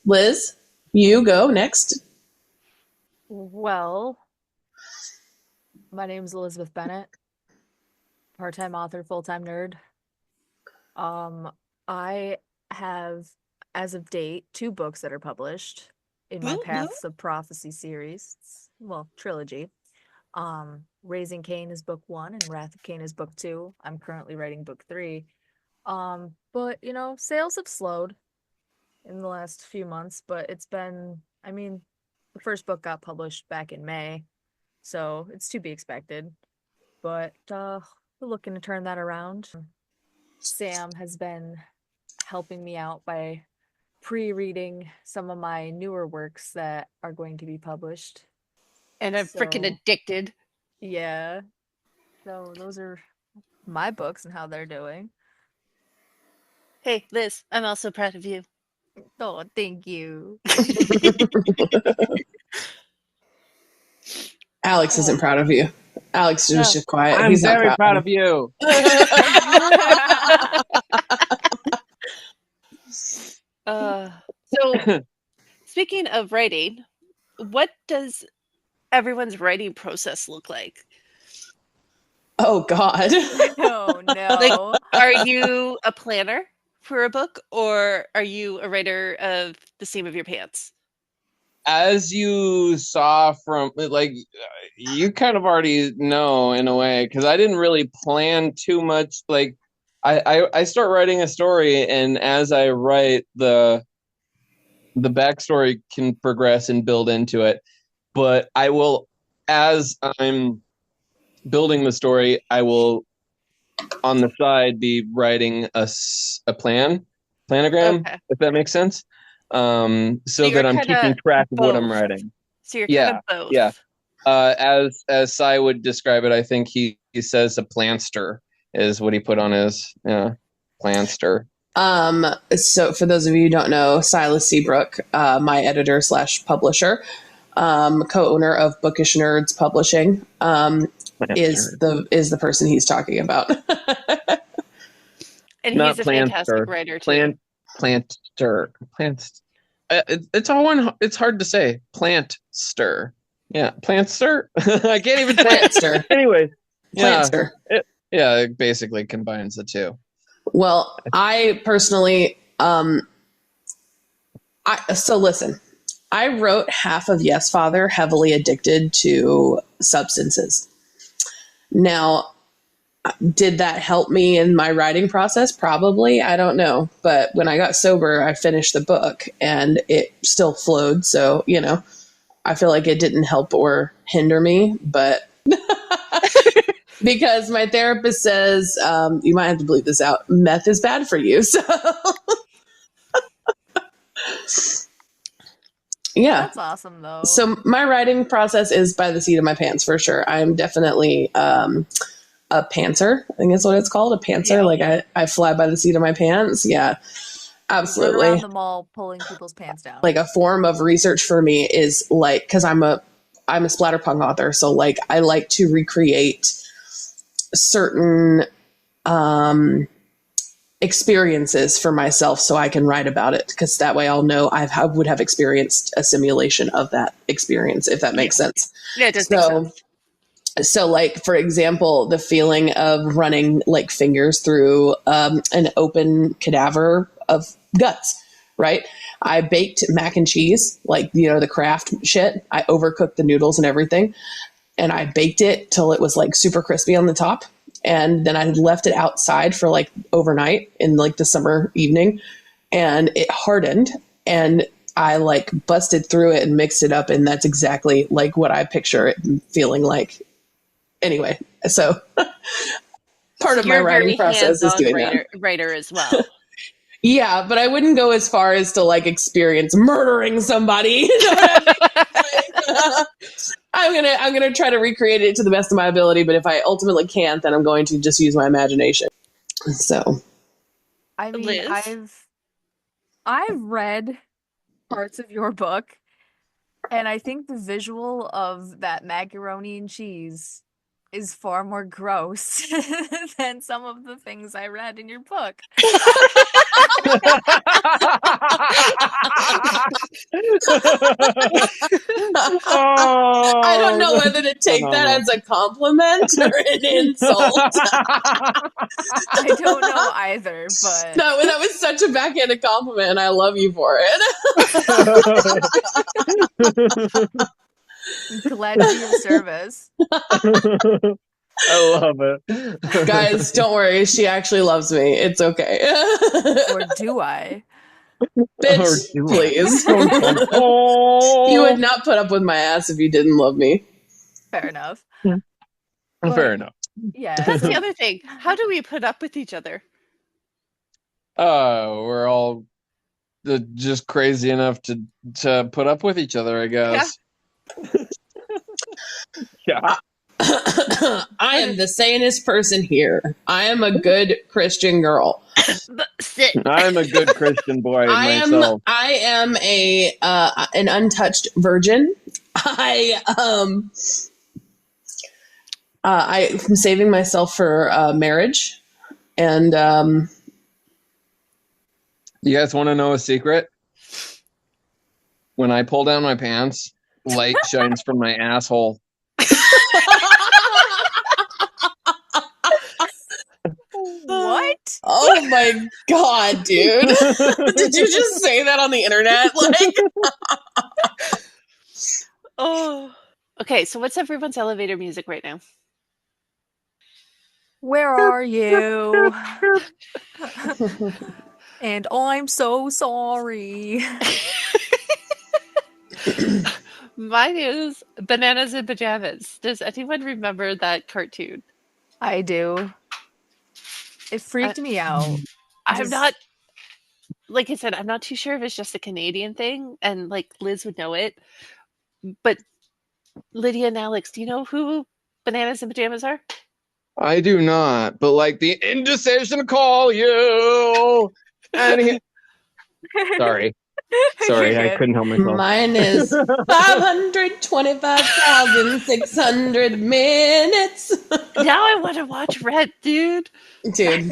Speaker 2: Liz, you go next.
Speaker 3: Well, my name's Elizabeth Bennett, part-time author, full-time nerd. I have, as of date, 2 books that are published in my
Speaker 1: Woo, woo.
Speaker 3: Paths of Prophecy series. Well, trilogy. Raising Cain is book 1 and Wrath of Cain is book 2. I'm currently writing book 3. But sales have slowed in the last few months, but it's been, the first book got published back in May, so it's to be expected. But we're looking to turn that around. Sam has been helping me out by pre-reading some of my newer works that are going to be published.
Speaker 1: And I'm freaking
Speaker 3: So-
Speaker 1: addicted.
Speaker 3: Yeah. So those are my books and how they're doing.
Speaker 1: Hey, Liz, I'm also proud of you.
Speaker 3: Oh, thank you.
Speaker 2: Alex isn't proud of you. Alex was just quiet.
Speaker 4: I'm
Speaker 2: He's not
Speaker 4: very proud of you.
Speaker 1: So, speaking of writing, what does everyone's writing process look like?
Speaker 2: Oh God.
Speaker 3: Oh no.
Speaker 1: Are you a planner for a book, or are you a writer of the seam of your pants?
Speaker 4: As you saw from, like, you kind of already know in a way, because I didn't really plan too much. Like, I start writing a story, and as I write, the backstory can progress and build into it. But I will, as I'm building the story, I will on the side be writing a planogram,
Speaker 1: Okay.
Speaker 4: if that makes sense. So
Speaker 1: you're
Speaker 4: that I'm
Speaker 1: kinda
Speaker 4: keeping track of what I'm
Speaker 1: both.
Speaker 4: writing.
Speaker 1: So you're
Speaker 4: Yeah,
Speaker 1: kind of both.
Speaker 4: yeah. As Sai would describe it, I think he says a planster is what he put on his planster.
Speaker 2: So for those of you who don't know, Silas Seabrook, my editor / publisher, co-owner of Bookish Nerds Publishing, is the person he's talking about.
Speaker 1: And
Speaker 4: Not
Speaker 1: he's a fantastic
Speaker 4: planster.
Speaker 1: writer too.
Speaker 4: Planter. It's all one. It's hard to say. Plantster. Yeah, plantster. I can't even say it.
Speaker 2: Plantster.
Speaker 4: Anyway, yeah,
Speaker 2: Plantster.
Speaker 4: it basically combines the two.
Speaker 2: Well, I personally, so listen, I wrote half of Yes, Father heavily addicted to substances. Now, did that help me in my writing process? Probably. I don't know. But when I got sober, I finished the book and it still flowed. So, I feel like it didn't help or hinder me, but because my therapist says, you might have to bleep this out, meth is bad for you. So, yeah.
Speaker 3: That's awesome though.
Speaker 2: So my writing process is by the seat of my pants for sure. I'm definitely a pantser. I think that's what it's called, a pantser.
Speaker 3: Yeah.
Speaker 2: Like I fly by the seat of my pants. Yeah,
Speaker 3: Run
Speaker 2: absolutely.
Speaker 3: around the mall pulling people's pants down.
Speaker 2: Like a form of research for me is like, because I'm a splatterpunk author, so like I like to recreate certain experiences for myself so I can write about it, because that way I'll know I would have experienced a simulation of that experience, if that makes sense.
Speaker 1: Yeah, it does make sense.
Speaker 2: So, like, for example, the feeling of running like fingers through an open cadaver of guts, right? I baked mac and cheese, like, the Kraft shit. I overcooked the noodles and everything, and I baked it till it was like super crispy on the top. And then I left it outside for like overnight in like the summer evening, and it hardened. And I like busted through it and mixed it up, and that's exactly like what I picture it feeling like. Anyway, so part of my
Speaker 1: You're a
Speaker 2: writing
Speaker 1: very
Speaker 2: process is
Speaker 1: hands-on
Speaker 2: doing
Speaker 1: writer as well.
Speaker 2: Yeah, but I wouldn't go as far as to like experience murdering somebody. You know what I mean? I'm gonna try to recreate it to the best of my ability, but if I ultimately can't, then I'm going to just use my imagination. So,
Speaker 3: I mean,
Speaker 1: Liz?
Speaker 3: I've read parts of your book, and I think the visual of that macaroni and cheese is far more gross than some of the things I read in your book.
Speaker 2: I don't know whether to take that as a compliment or an insult.
Speaker 3: I don't know either, but
Speaker 2: That was such a backhanded compliment, and I love you for it.
Speaker 3: glad to be of service.
Speaker 4: I love it.
Speaker 2: Guys, don't worry. She actually loves me. It's okay.
Speaker 3: Or do I?
Speaker 2: Bitch, please. You would not put up with my ass if you didn't love me.
Speaker 3: Fair enough.
Speaker 4: Fair enough.
Speaker 3: Yeah.
Speaker 1: That's the other thing. How do we put up with each other?
Speaker 4: We're all just crazy enough to put up with each other, I guess. Yeah.
Speaker 2: I am the sanest person here. I am a good Christian girl.
Speaker 4: I'm a good Christian boy myself.
Speaker 2: I am an untouched virgin. I'm saving myself for marriage, and
Speaker 4: You guys want to know a secret? When I pull down my pants, light shines from my asshole.
Speaker 3: What?
Speaker 2: Oh my god, dude! Did you just say that on the internet? Like,
Speaker 1: Oh. Okay, so what's everyone's elevator music right now?
Speaker 3: Where are you? And I'm so sorry.
Speaker 1: Mine is Bananas in Pajamas. Does anyone remember that cartoon?
Speaker 3: I do. It freaked me out.
Speaker 1: I'm
Speaker 3: Just-
Speaker 1: not, like I said, I'm not too sure if it's just a Canadian thing, and like Liz would know it. But Lydia and Alex, do you know who Bananas in Pajamas are?
Speaker 4: I do not, but like the indecision call you. And sorry,
Speaker 3: You're
Speaker 4: I
Speaker 3: good.
Speaker 4: couldn't help myself.
Speaker 2: mine is 525,600 minutes.
Speaker 1: Now I want to watch Red, dude.
Speaker 2: Dude,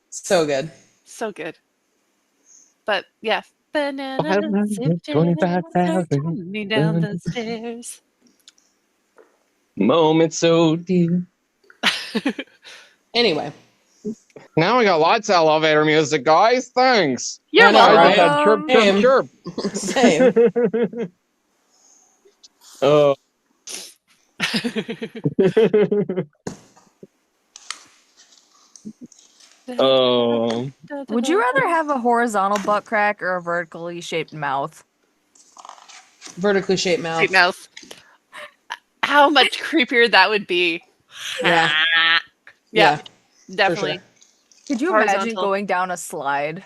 Speaker 2: so good.
Speaker 1: So good. But yeah, bananas in pajamas
Speaker 4: 525,000.
Speaker 1: coming down the stairs.
Speaker 4: Moment so deep.
Speaker 2: Anyway,
Speaker 4: Now we got lots of elevator music, guys. Thanks.
Speaker 1: You're
Speaker 2: I know,
Speaker 4: I
Speaker 2: right?
Speaker 4: just had chirp, chirp, chirp.
Speaker 2: Same.
Speaker 4: Oh. Oh.
Speaker 3: Would you rather have a horizontal butt crack or a vertically shaped mouth?
Speaker 2: Vertically shaped mouth.
Speaker 1: Great mouth. How much creepier that would be.
Speaker 2: Yeah.
Speaker 1: Yeah, definitely.
Speaker 2: sure.
Speaker 3: Could you imagine
Speaker 1: Horizontal.
Speaker 3: going down a slide?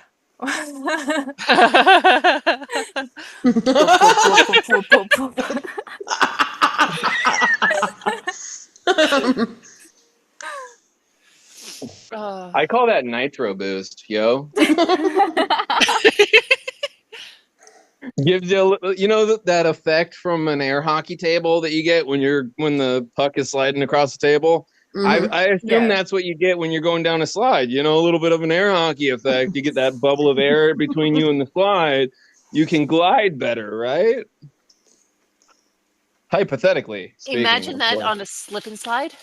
Speaker 1: Oh.
Speaker 4: I call that nitro boost, yo. Gives you a that effect from an air hockey table that you get when the puck is sliding across the table.
Speaker 2: Mhm.
Speaker 4: I assume that's what you get when you're going down a slide. A little bit of an air hockey effect. You get that bubble of air between you and the slide. You can glide better, right? Hypothetically speaking,
Speaker 1: Imagine
Speaker 4: of
Speaker 1: that
Speaker 4: course.
Speaker 1: on a slip and slide.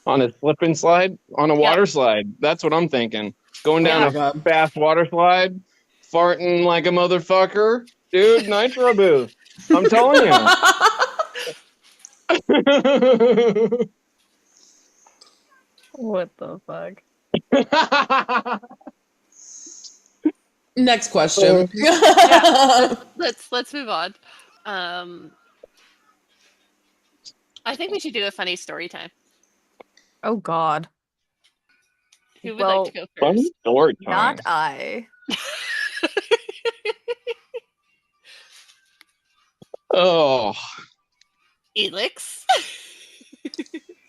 Speaker 4: On a slip and slide, on a
Speaker 1: Yeah.
Speaker 4: water slide. That's what I'm thinking. Going
Speaker 2: Oh
Speaker 4: down
Speaker 2: my
Speaker 4: a
Speaker 2: God.
Speaker 4: fast water slide, farting like a motherfucker, dude. Nitro boost. I'm telling you.
Speaker 3: What the fuck?
Speaker 2: Next question.
Speaker 1: Yeah. Let's move on. I think we should do a funny story time.
Speaker 3: Oh God.
Speaker 1: Who would like
Speaker 3: Well,
Speaker 1: to go
Speaker 4: Funny
Speaker 1: first?
Speaker 4: story time.
Speaker 3: not I.
Speaker 4: Oh,
Speaker 1: Elix.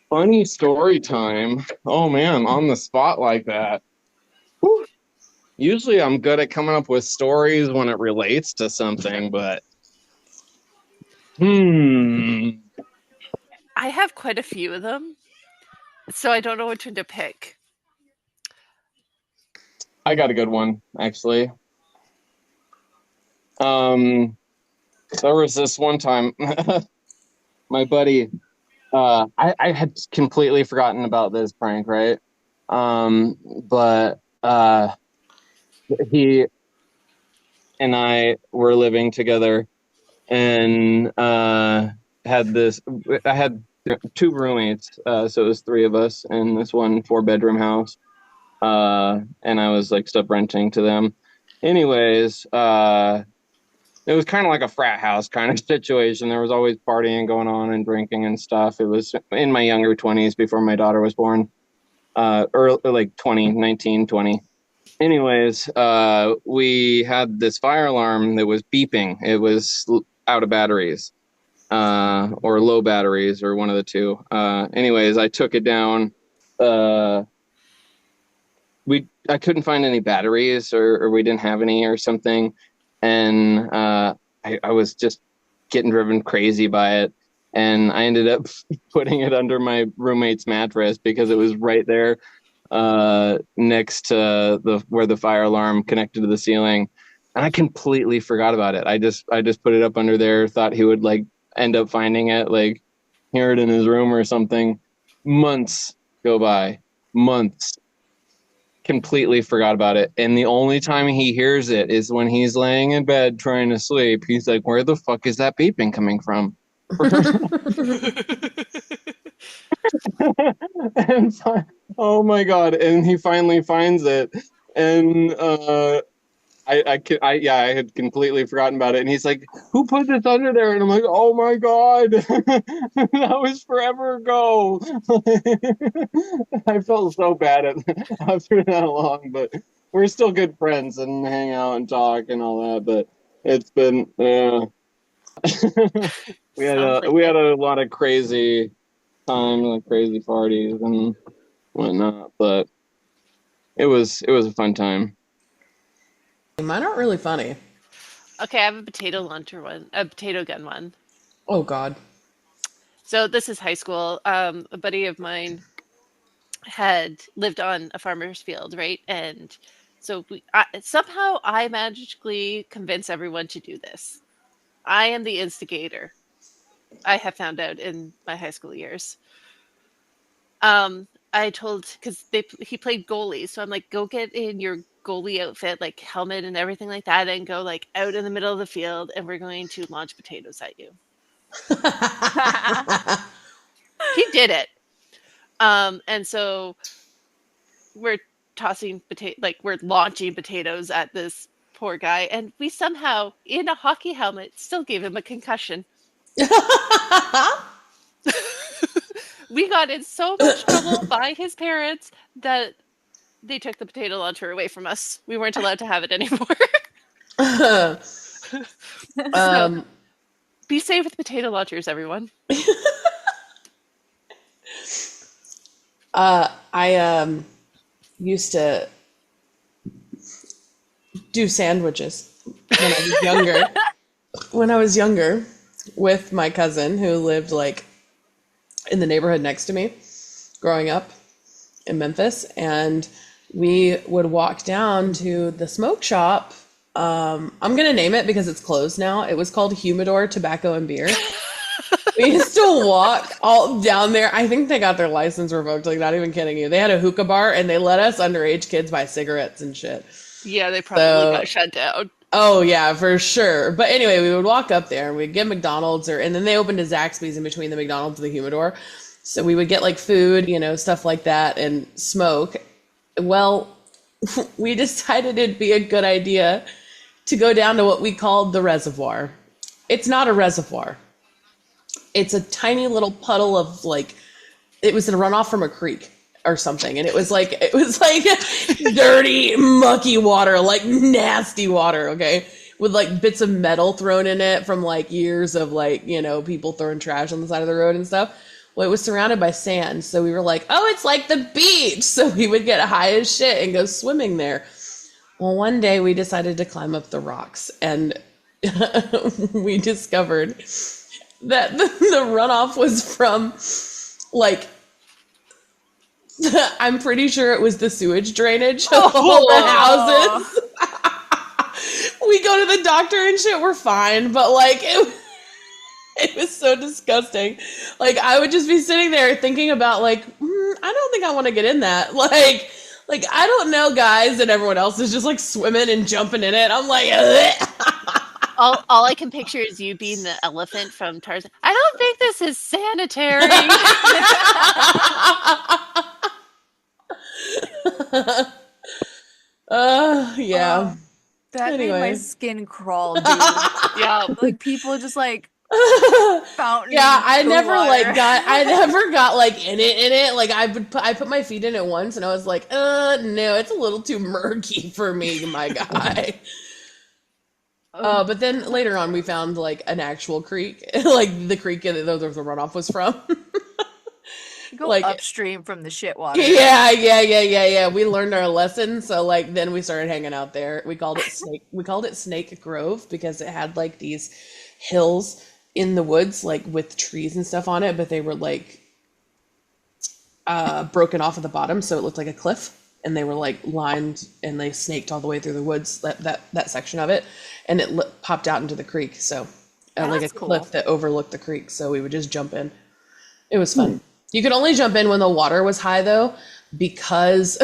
Speaker 4: funny story time. Oh man, on the spot like that. Whew. Usually I'm good at coming up with stories when it relates to something, but
Speaker 1: I have quite a few of them, so I don't know which one to pick.
Speaker 4: I got a good one actually. There was this one time, my buddy, I had completely forgotten about this prank, right? But he and I were living together and had this. I had two roommates, so it was three of us in this one 4-bedroom house. And I was like renting to them. Anyways, it was kind of like a frat house kind of situation. There was always partying going on and drinking and stuff. It was in my younger 20s before my daughter was born. Early, like 19, 20. Anyways, we had this fire alarm that was beeping. It was out of batteries, or low batteries, or one of the two. Anyways, I took it down. I couldn't find any batteries, or we didn't have any or something, and I was just getting driven crazy by it, and I ended up putting it under my roommate's mattress because it was right there, next to where the fire alarm connected to the ceiling, and I completely forgot about it. I just put it up under there, thought he would like end up finding it, like hear it in his room or something. Months go by, months. Completely forgot about it. And the only time he hears it is when he's laying in bed trying to sleep. He's like, where the fuck is that beeping coming from? And oh my God. And he finally finds it. And I had completely forgotten about it. And he's like, who put this under there? And I'm like, oh my God, that was forever ago. I felt so bad after that long, but we're still good friends and hang out and talk and all that. But it's been, we had a lot of crazy time, like crazy parties and whatnot, but it was a fun time.
Speaker 2: Mine aren't really funny.
Speaker 1: Okay, I have a potato launcher one, a potato gun one.
Speaker 2: Oh God.
Speaker 1: So this is high school. A buddy of mine had lived on a farmer's field, right? And so somehow I magically convince everyone to do this. I am the instigator. I have found out in my high school years. I told because he played goalie, so I'm like, go get in your goalie outfit, like helmet and everything like that, and go like out in the middle of the field, and we're going to launch potatoes at you. He did it. And so we're tossing we're launching potatoes at this poor guy, and we somehow, in a hockey helmet, still gave him a concussion. We got in so much trouble by his parents that they took the potato launcher away from us. We weren't allowed to have it anymore. So, be safe with potato launchers, everyone.
Speaker 2: I used to do sandwiches when I was younger. When I was younger, with my cousin who lived like in the neighborhood next to me, growing up in Memphis, and we would walk down to the smoke shop I'm gonna name it because it's closed now. It was called Humidor Tobacco and Beer. We used to walk all down there. I think they got their license revoked, like not even kidding you. They had a hookah bar and they let us underage kids buy cigarettes and shit.
Speaker 1: Yeah, they probably
Speaker 2: So,
Speaker 1: got shut down.
Speaker 2: oh yeah, for sure. But anyway, we would walk up there and we'd get McDonald's and then they opened a Zaxby's in between the McDonald's and the Humidor. So we would get like food, stuff like that and smoke. Well, we decided it'd be a good idea to go down to what we called the reservoir. It's not a reservoir. It's a tiny little puddle of like, it was a runoff from a creek or something. And it was like dirty, mucky water, like nasty water. Okay. With like bits of metal thrown in it from like years of like, people throwing trash on the side of the road and stuff. Well, it was surrounded by sand. So we were like, oh, it's like the beach. So we would get high as shit and go swimming there. Well, one day we decided to climb up the rocks and we discovered that the runoff was from like, I'm pretty sure it was the sewage drainage of all the houses. We go to the doctor and shit, we're fine, but like it was so disgusting. Like I would just be sitting there thinking about like, I don't think I want to get in that. Like I don't know, guys, and everyone else is just like swimming and jumping in it. I'm like,
Speaker 1: all I can picture is you being the elephant from Tarzan. I don't think this is sanitary.
Speaker 2: Yeah.
Speaker 3: That made my
Speaker 2: Anyway.
Speaker 3: skin crawl, dude.
Speaker 1: Yeah.
Speaker 3: Like people just like fountain.
Speaker 2: Yeah, I
Speaker 3: cool
Speaker 2: never
Speaker 3: water.
Speaker 2: I never got like in it. Like I put my feet in it once and I was like, no, it's a little too murky for me, my guy. But then later on we found like an actual creek, like the creek that the runoff was from.
Speaker 3: Go
Speaker 2: like-
Speaker 3: upstream from the shit water.
Speaker 2: Yeah. We learned our lesson, so like then we started hanging out there. We called it Snake Grove because it had like these hills in the woods, like with trees and stuff on it, but they were like broken off at the bottom, so it looked like a cliff. And they were like lined, and they snaked all the way through the woods, that section of it, and it popped out into the creek. So like a
Speaker 3: That's cool.
Speaker 2: cliff that overlooked the creek. So we would just jump in. It was fun. You could only jump in when the water was high, though, because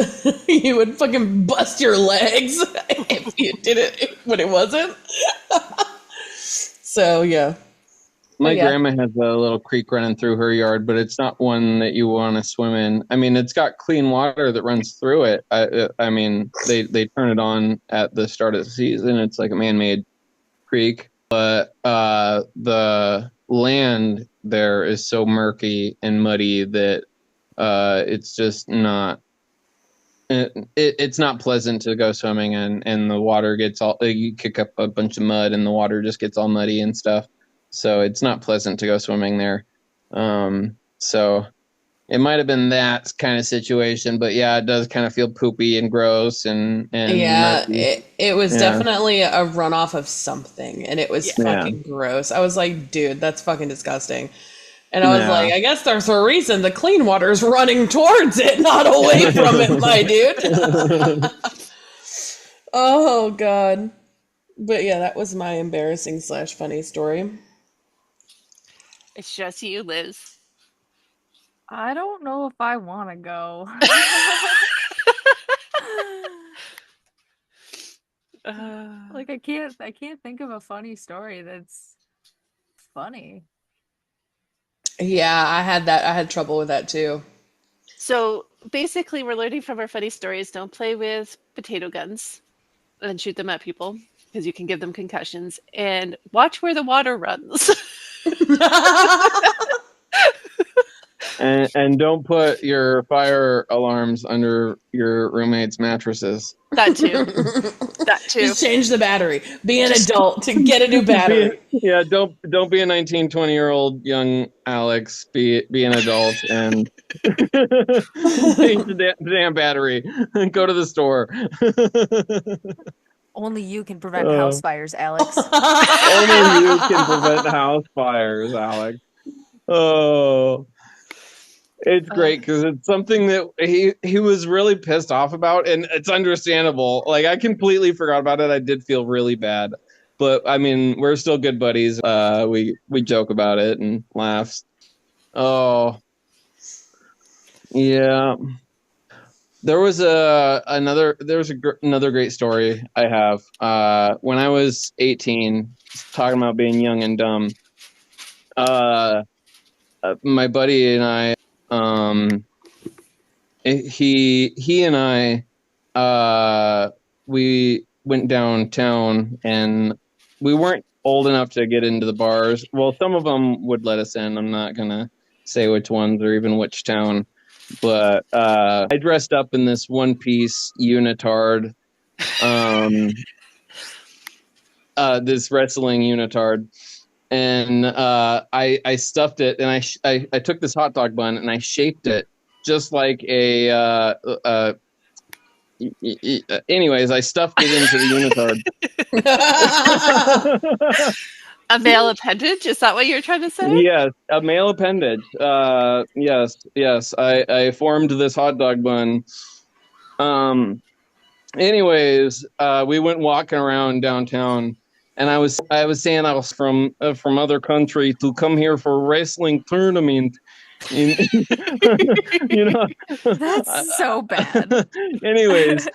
Speaker 2: you would fucking bust your legs if you did it when it wasn't. So yeah.
Speaker 4: My
Speaker 2: Yeah.
Speaker 4: grandma has a little creek running through her yard, but it's not one that you want to swim in. I mean, it's got clean water that runs through it. I mean, they turn it on at the start of the season. It's like a man-made creek, but the land there is so murky and muddy that it's just not. It's not pleasant to go swimming in, and the water gets all. You kick up a bunch of mud, and the water just gets all muddy and stuff. So it's not pleasant to go swimming there. So it might have been that kind of situation, but yeah, it does kind of feel poopy and gross and
Speaker 2: Yeah,
Speaker 4: murky.
Speaker 2: it was
Speaker 4: Yeah.
Speaker 2: definitely a runoff of something, and it was
Speaker 4: Yeah.
Speaker 2: fucking gross. I was like, dude, that's fucking disgusting. And I was
Speaker 4: Yeah.
Speaker 2: like, I guess there's a reason the clean water is running towards it, not away from it, my dude. Oh, God. But yeah, that was my embarrassing / funny story.
Speaker 1: It's just you, Liz.
Speaker 3: I don't know if I want to go. Like I can't think of a funny story that's funny.
Speaker 2: Yeah, I had trouble with that too.
Speaker 1: So basically, we're learning from our funny stories. Don't play with potato guns and shoot them at people because you can give them concussions. And watch where the water runs.
Speaker 4: And don't put your fire alarms under your roommate's mattresses.
Speaker 1: That too. That too.
Speaker 2: Just change the battery. Be an adult to get a new battery.
Speaker 4: Yeah, don't be a 19, 20-year-old young Alex. Be an adult and change the damn battery. Go to the store.
Speaker 3: Only you can prevent house fires, Alex.
Speaker 4: Only you can prevent house fires, Alex. Oh. It's great because it's something that he was really pissed off about, and it's understandable. Like I completely forgot about it. I did feel really bad, but I mean, we're still good buddies. We joke about it and laughs. Oh, yeah. There was another great story I have. When I was 18, talking about being young and dumb. Uh, my buddy and I, he and I, we went downtown, and we weren't old enough to get into the bars. Well, some of them would let us in. I'm not gonna say which ones or even which town, but I dressed up in this one-piece unitard, this wrestling unitard, and I stuffed it, and I took this hot dog bun and I shaped it just like anyways, I stuffed it into the unitard.
Speaker 1: A male appendage? Is that what you're trying to say?
Speaker 4: Yes, a male appendage. Yes. I formed this hot dog bun. Anyways, we went walking around downtown, and I was saying I was from other country to come here for a wrestling tournament. In,
Speaker 3: That's so bad.
Speaker 4: Anyways,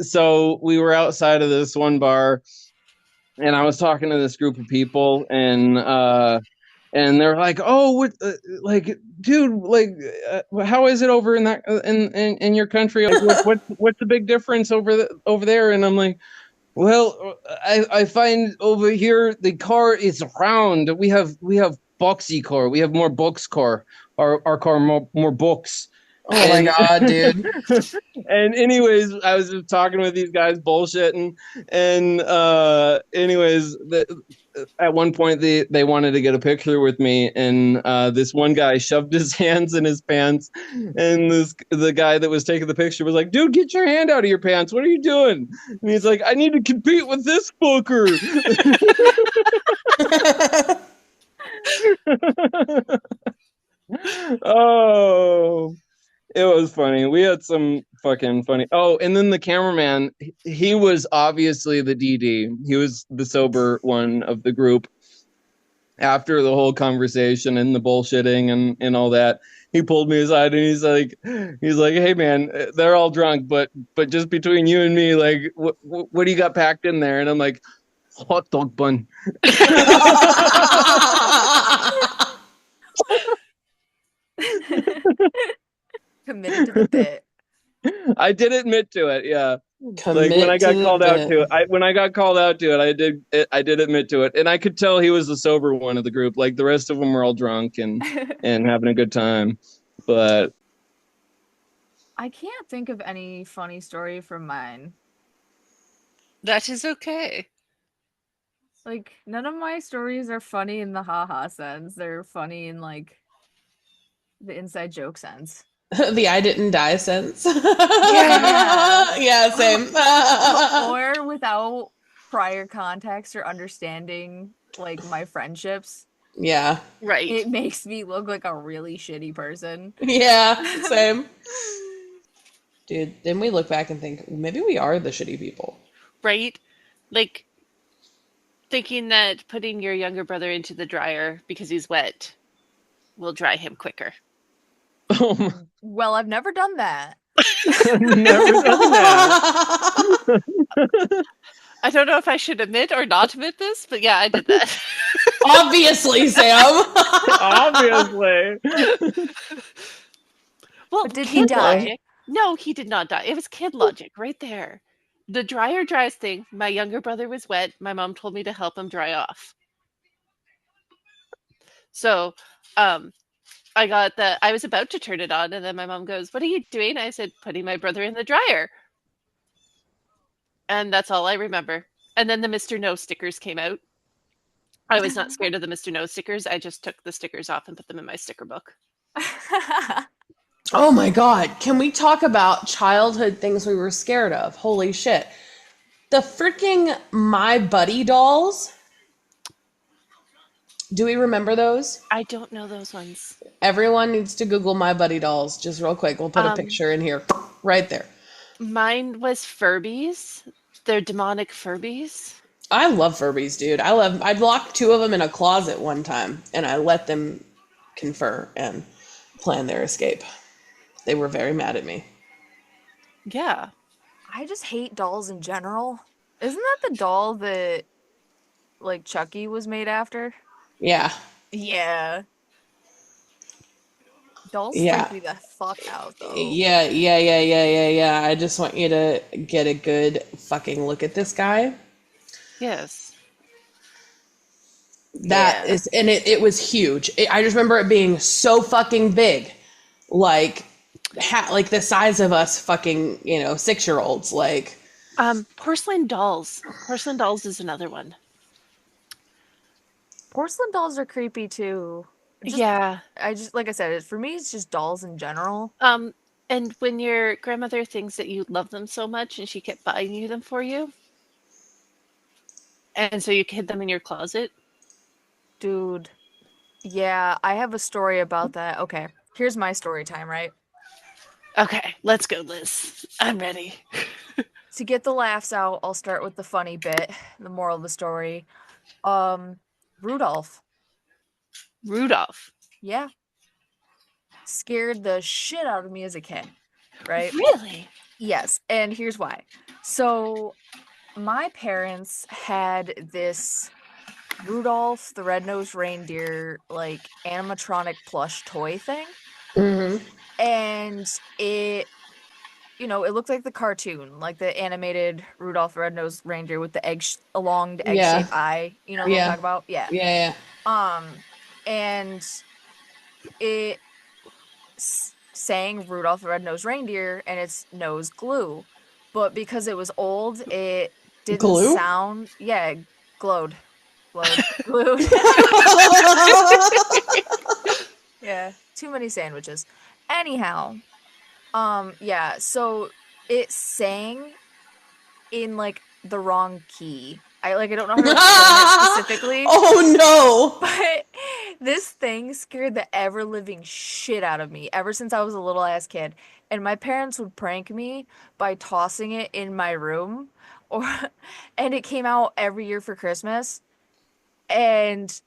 Speaker 4: so we were outside of this one bar, and I was talking to this group of people, and they're like, "Oh, what, like, dude, like, how is it over in that in your country? Like, what's the big difference over there?" And I'm like, "Well, I find over here the car is round. We have boxy car. We have more box car. Our car more books."
Speaker 2: Oh my god, dude.
Speaker 4: And anyways, I was just talking with these guys bullshitting, and anyways, at one point they wanted to get a picture with me, and this one guy shoved his hands in his pants, and the guy that was taking the picture was like, "Dude, get your hand out of your pants. What are you doing?" And he's like, "I need to compete with this fucker." Oh, it was funny. We had some fucking funny. Oh, and then the cameraman, he was obviously the DD. He was the sober one of the group. After the whole conversation and the bullshitting and all that, he pulled me aside and he's like, "Hey man, they're all drunk, but just between you and me, like, what do you got packed in there?" And I'm like, "Hot dog bun."
Speaker 3: Committed to the bit.
Speaker 4: I did admit to it, yeah.
Speaker 2: Commit
Speaker 4: Like when I got
Speaker 2: to
Speaker 4: called
Speaker 2: the
Speaker 4: out
Speaker 2: bit.
Speaker 4: to it, when I got called out to it, I did admit to it, and I could tell he was the sober one of the group. Like the rest of them were all drunk and having a good time, but
Speaker 3: I can't think of any funny story from mine.
Speaker 1: That is okay.
Speaker 3: Like none of my stories are funny in the haha sense. They're funny in like the inside joke sense.
Speaker 2: The I didn't die sense.
Speaker 3: Yeah.
Speaker 2: Yeah, same.
Speaker 3: Or without prior context or understanding like my friendships,
Speaker 2: Yeah.
Speaker 1: Right.
Speaker 3: it makes me look like a really shitty person.
Speaker 2: Yeah, same. Dude, then we look back and think, maybe we are the shitty people.
Speaker 1: Right? Like thinking that putting your younger brother into the dryer because he's wet will dry him quicker.
Speaker 3: Well, I've never done that.
Speaker 4: never done that.
Speaker 1: I don't know if I should admit or not admit this, but yeah, I did that.
Speaker 2: Obviously, Sam.
Speaker 4: Obviously.
Speaker 1: Well,
Speaker 3: But did he
Speaker 1: kid
Speaker 3: die?
Speaker 1: logic. No, he did not die. It was kid logic right there. The dryer dries thing. My younger brother was wet. My mom told me to help him dry off. So, I was about to turn it on, and then my mom goes, "What are you doing?" I said, "Putting my brother in the dryer." And that's all I remember. And then the Mr. No stickers came out. I was not scared of the Mr. No stickers. I just took the stickers off and put them in my sticker book.
Speaker 2: Oh my god, can we talk about childhood things we were scared of? Holy shit. The freaking My Buddy dolls. Do we remember those?
Speaker 1: I don't know those ones.
Speaker 2: Everyone needs to Google My Buddy Dolls, just real quick. We'll put a picture in here, right there.
Speaker 1: Mine was Furbies. They're demonic Furbies.
Speaker 2: I love Furbies, dude. I locked two of them in a closet one time, and I let them confer and plan their escape. They were very mad at me.
Speaker 1: Yeah.
Speaker 3: I just hate dolls in general. Isn't that the doll that like Chucky was made after?
Speaker 2: Yeah.
Speaker 3: Yeah. Dolls
Speaker 2: Yeah.
Speaker 3: freak me the fuck out though.
Speaker 2: Yeah. I just want you to get a good fucking look at this guy.
Speaker 1: Yes.
Speaker 2: That
Speaker 3: Yeah.
Speaker 2: is, and it was huge. I just remember it being so fucking big, like, like the size of us fucking 6-year-olds. Like,
Speaker 1: Porcelain dolls. Porcelain dolls is another one.
Speaker 3: Porcelain dolls are creepy too.
Speaker 1: Yeah.
Speaker 3: Like I said, for me it's just dolls in general.
Speaker 1: And when your grandmother thinks that you love them so much and she kept buying you them for you, and so you hid them in your closet.
Speaker 3: Dude. Yeah, I have a story about that. Okay, here's my story time, right?
Speaker 1: Okay, let's go, Liz. I'm ready.
Speaker 3: To get the laughs out, I'll start with the funny bit, the moral of the story. Rudolph.
Speaker 1: Rudolph.
Speaker 3: Yeah. Scared the shit out of me as a kid, right?
Speaker 1: Really?
Speaker 3: Yes, and here's why. So, my parents had this Rudolph the Red-Nosed Reindeer, like, animatronic plush toy thing.
Speaker 2: mm-hmm.
Speaker 3: And it looked like the cartoon, like the animated Rudolph the Red-Nosed Reindeer with the elonged
Speaker 2: Yeah.
Speaker 3: egg-shaped eye. You know what I'm
Speaker 2: Yeah.
Speaker 3: talking about? Yeah.
Speaker 2: Yeah.
Speaker 3: And it sang Rudolph the Red-Nosed Reindeer and its nose glue. But because it was old, it didn't
Speaker 2: Glue?
Speaker 3: sound, yeah, glowed. Glued. Yeah, too many sandwiches. Anyhow, yeah, so it sang in like the wrong key. I don't know how to explain it specifically.
Speaker 2: Oh no!
Speaker 3: But this thing scared the ever living shit out of me ever since I was a little ass kid. And my parents would prank me by tossing it in my room and it came out every year for Christmas. And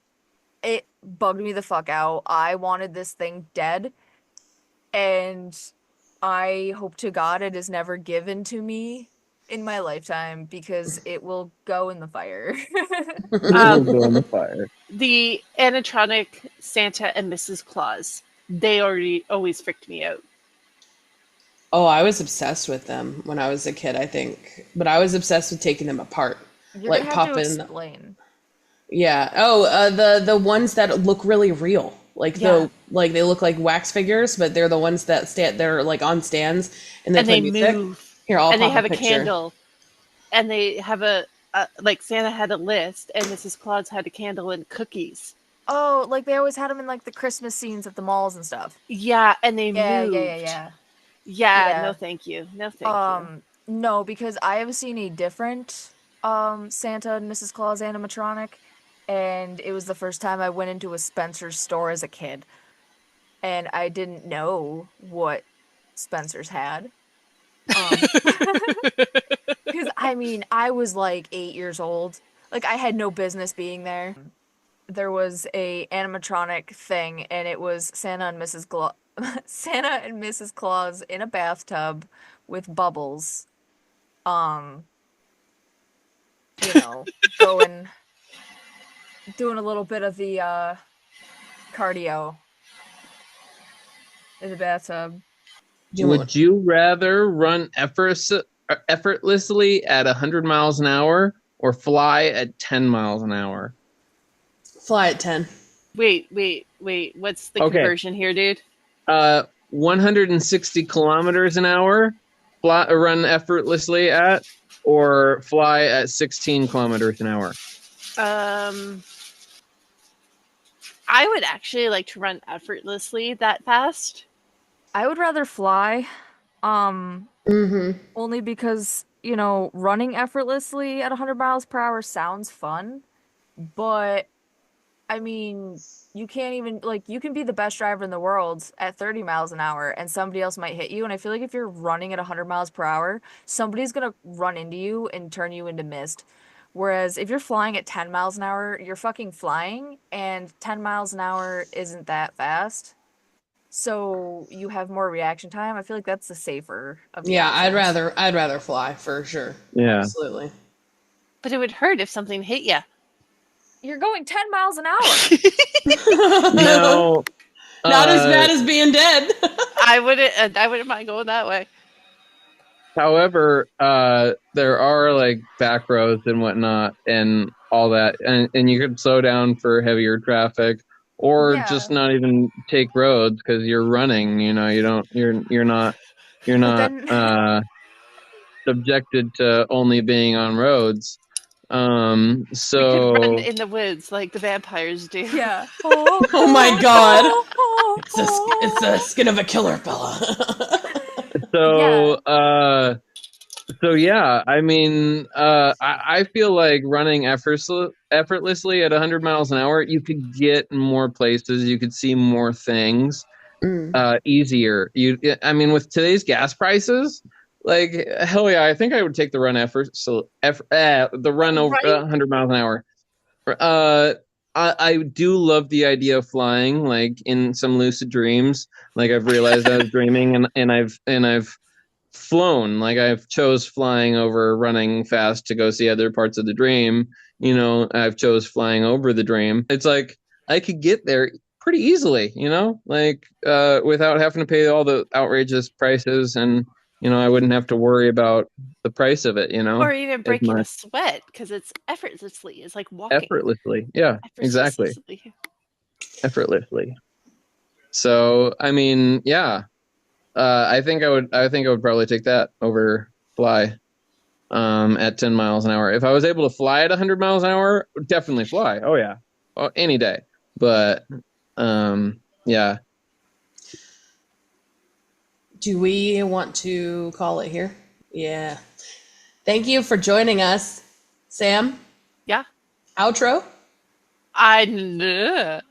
Speaker 3: it bugged me the fuck out. I wanted this thing dead. And I hope to God it is never given to me in my lifetime because it will go in the fire.
Speaker 4: It'll go in the fire.
Speaker 1: The animatronic Santa and Mrs. Claus. They always freaked me out.
Speaker 2: Oh, I was obsessed with them when I was a kid, I think. But I was obsessed with taking them apart.
Speaker 3: You're
Speaker 2: like
Speaker 3: gonna have to
Speaker 2: popping.
Speaker 3: explain.
Speaker 2: Yeah. Oh, the ones that look really real. Like
Speaker 3: Yeah.
Speaker 2: they look like wax figures, but they're the ones that they're like on stands and they
Speaker 1: And
Speaker 2: play
Speaker 1: they
Speaker 2: music.
Speaker 1: move.
Speaker 2: Here, I'll
Speaker 1: And they
Speaker 2: pop
Speaker 1: have a
Speaker 2: picture.
Speaker 1: candle. And they have like Santa had a list and Mrs. Claus had a candle and cookies.
Speaker 3: Oh, like they always had them in like the Christmas scenes at the malls and stuff.
Speaker 1: Yeah, and they
Speaker 3: Yeah,
Speaker 1: moved.
Speaker 3: yeah.
Speaker 1: Yeah,
Speaker 3: Yeah.
Speaker 1: no thank you. No thank you.
Speaker 3: No, because I have seen a different Santa and Mrs. Claus animatronic, and it was the first time I went into a Spencer's store as a kid, and I didn't know what Spencer's had. Because I mean, I was like 8 years old. Like I had no business being there. There was a animatronic thing, and it was Santa and Mrs. Claus in a bathtub with bubbles. Doing a little bit of the cardio in the bathtub.
Speaker 4: Would you rather run effortlessly at 100 miles an hour or fly at 10 miles an hour?
Speaker 2: Fly at 10.
Speaker 1: Wait. What's the conversion here, dude?
Speaker 4: 160 kilometers an hour, run effortlessly at, or fly at 16 kilometers an hour?
Speaker 1: I would actually like to run effortlessly that fast.
Speaker 3: I would rather fly. Only because, running effortlessly at 100 miles per hour sounds fun, but I mean, you can't even, like, you can be the best driver in the world at 30 miles an hour and somebody else might hit you. And I feel like if you're running at 100 miles per hour, somebody's going to run into you and turn you into mist. Whereas if you're flying at 10 miles an hour, you're fucking flying, and 10 miles an hour isn't that fast. So you have more reaction time. I feel like that's the safer of the
Speaker 2: Yeah,
Speaker 3: options.
Speaker 2: I'd rather fly for sure.
Speaker 4: Yeah.
Speaker 2: Absolutely.
Speaker 1: But it would hurt if something hit you.
Speaker 3: You're going 10 miles an hour.
Speaker 4: No.
Speaker 2: Not as bad as being dead.
Speaker 1: I wouldn't mind going that way.
Speaker 4: However, there are like back roads and whatnot and all that, and you could slow down for heavier traffic, or
Speaker 3: Yeah.
Speaker 4: just not even take roads because you're running. You know, you're not
Speaker 3: then-
Speaker 4: subjected to only being on roads.
Speaker 1: We could run
Speaker 4: So
Speaker 1: in the woods like the vampires do.
Speaker 3: Yeah.
Speaker 2: Oh my God. It's the skin of a killer, Bella.
Speaker 4: so yeah, I mean, I feel like running effortlessly at 100 miles an hour, you could get more places, you could see more things easier. I mean, with today's gas prices, like hell yeah, I think I would take the run the run over
Speaker 1: Right?
Speaker 4: 100 miles an hour. I do love the idea of flying, like in some lucid dreams. Like I've realized I was dreaming, and I've flown. Like I've chose flying over running fast to go see other parts of the dream. You know, I've chose flying over the dream. It's like I could get there pretty easily, you know, like without having to pay all the outrageous prices, and you know, I wouldn't have to worry about the price of it, you know,
Speaker 1: Or even
Speaker 4: as
Speaker 1: breaking a
Speaker 4: much.
Speaker 1: sweat because it's effortlessly. It's like walking.
Speaker 4: Effortlessly. Yeah, exactly.
Speaker 1: Effortlessly.
Speaker 4: Effortlessly. So, I mean, yeah. I think I would probably take that over fly at 10 miles an hour. If I was able to fly at 100 miles an hour, definitely fly. Oh yeah. Oh, any day. But yeah.
Speaker 2: Do we want to call it here? Yeah. Thank you for joining us, Sam.
Speaker 1: Yeah.
Speaker 2: Outro?
Speaker 1: I know.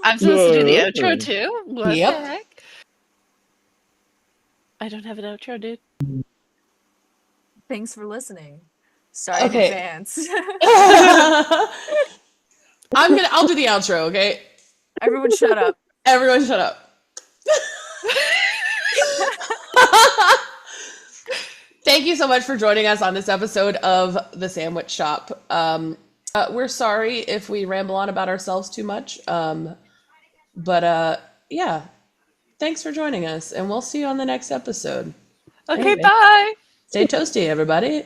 Speaker 1: I'm supposed to do the outro too? What
Speaker 2: Yep.
Speaker 1: the heck? I don't have an outro, dude.
Speaker 3: Thanks for listening. Sorry
Speaker 2: Okay.
Speaker 3: in advance.
Speaker 2: I'll do the outro, okay?
Speaker 3: Everyone shut up.
Speaker 2: Everyone shut up. Thank you so much for joining us on this episode of The Sandwich Shop. We're sorry if we ramble on about ourselves too much. But yeah, thanks for joining us, and we'll see you on the next episode.
Speaker 1: Okay,
Speaker 2: Anyway,
Speaker 1: bye.
Speaker 2: stay toasty, everybody.